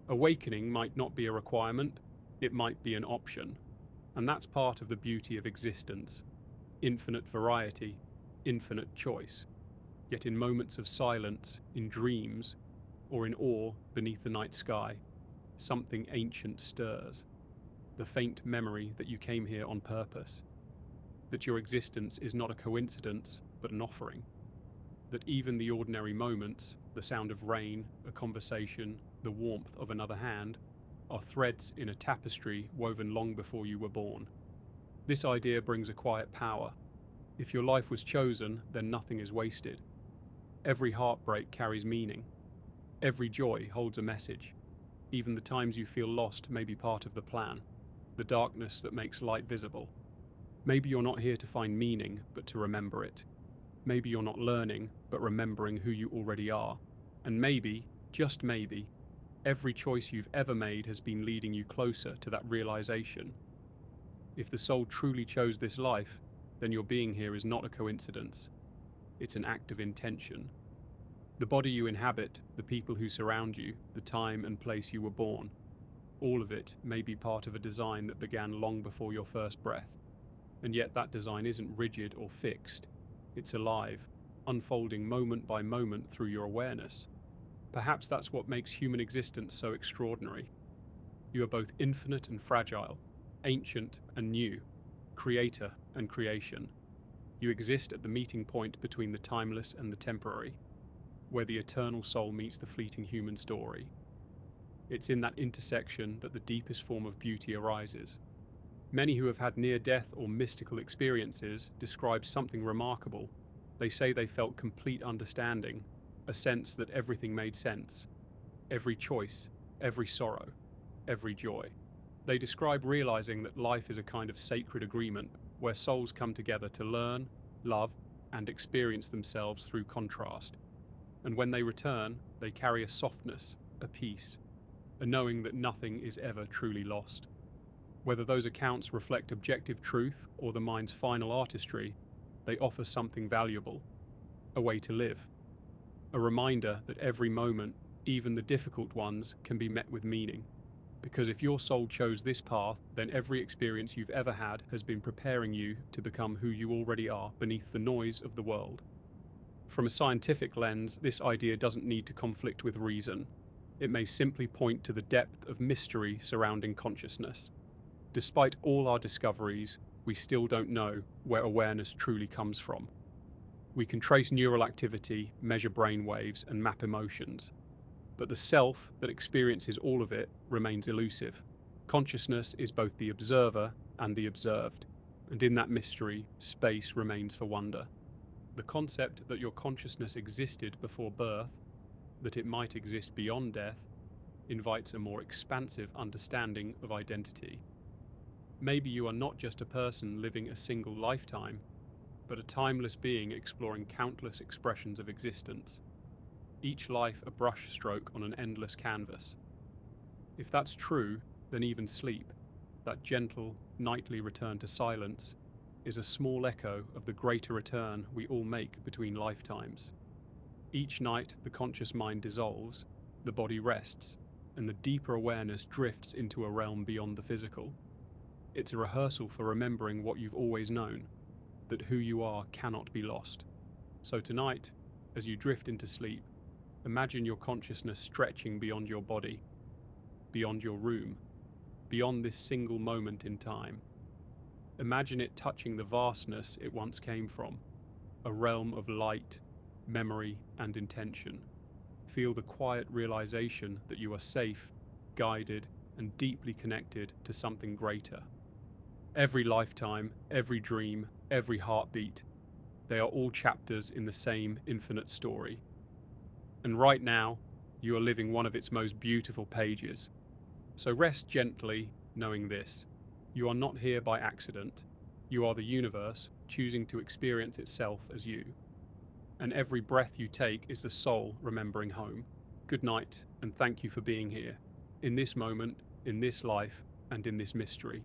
Awakening might not be a requirement, it might be an option. And that's part of the beauty of existence. Infinite variety, infinite choice. Yet in moments of silence, in dreams, or in awe beneath the night sky, something ancient stirs. The faint memory that you came here on purpose. That your existence is not a coincidence, but an offering. That even the ordinary moments, the sound of rain, a conversation, the warmth of another hand, are threads in a tapestry woven long before you were born. This idea brings a quiet power. If your life was chosen, then nothing is wasted. Every heartbreak carries meaning. Every joy holds a message. Even the times you feel lost may be part of the plan, the darkness that makes light visible. Maybe you're not here to find meaning, but to remember it. Maybe you're not learning, but remembering who you already are. And maybe, just maybe, every choice you've ever made has been leading you closer to that realization. If the soul truly chose this life, then your being here is not a coincidence. It's an act of intention. The body you inhabit, the people who surround you, the time and place you were born, all of it may be part of a design that began long before your first breath. And yet that design isn't rigid or fixed. It's alive, unfolding moment by moment through your awareness. Perhaps that's what makes human existence so extraordinary. You are both infinite and fragile, ancient and new, creator and creation. You exist at the meeting point between the timeless and the temporary, where the eternal soul meets the fleeting human story. It's in that intersection that the deepest form of beauty arises. Many who have had near-death or mystical experiences describe something remarkable. They say they felt complete understanding, a sense that everything made sense. Every choice, every sorrow, every joy. They describe realizing that life is a kind of sacred agreement where souls come together to learn, love, and experience themselves through contrast. And when they return, they carry a softness, a peace, a knowing that nothing is ever truly lost. Whether those accounts reflect objective truth or the mind's final artistry, they offer something valuable, a way to live. A reminder that every moment, even the difficult ones, can be met with meaning. Because if your soul chose this path, then every experience you've ever had has been preparing you to become who you already are beneath the noise of the world. From a scientific lens, this idea doesn't need to conflict with reason. It may simply point to the depth of mystery surrounding consciousness. Despite all our discoveries, we still don't know where awareness truly comes from. We can trace neural activity, measure brain waves, and map emotions. But the self that experiences all of it remains elusive. Consciousness is both the observer and the observed, and in that mystery, space remains for wonder. The concept that your consciousness existed before birth, that it might exist beyond death, invites a more expansive understanding of identity. Maybe you are not just a person living a single lifetime, but a timeless being exploring countless expressions of existence, each life a brushstroke on an endless canvas. If that's true, then even sleep, that gentle, nightly return to silence, is a small echo of the greater return we all make between lifetimes. Each night, the conscious mind dissolves, the body rests, and the deeper awareness drifts into a realm beyond the physical. It's a rehearsal for remembering what you've always known, that who you are cannot be lost. So tonight, as you drift into sleep, imagine your consciousness stretching beyond your body, beyond your room, beyond this single moment in time. Imagine it touching the vastness it once came from, a realm of light, memory, and intention. Feel the quiet realization that you are safe, guided, and deeply connected to something greater. Every lifetime, every dream, every heartbeat, they are all chapters in the same infinite story. And right now, you are living one of its most beautiful pages. So rest gently, knowing this. You are not here by accident. You are the universe, choosing to experience itself as you. And every breath you take is the soul remembering home. Good night, and thank you for being here, in this moment, in this life, and in this mystery.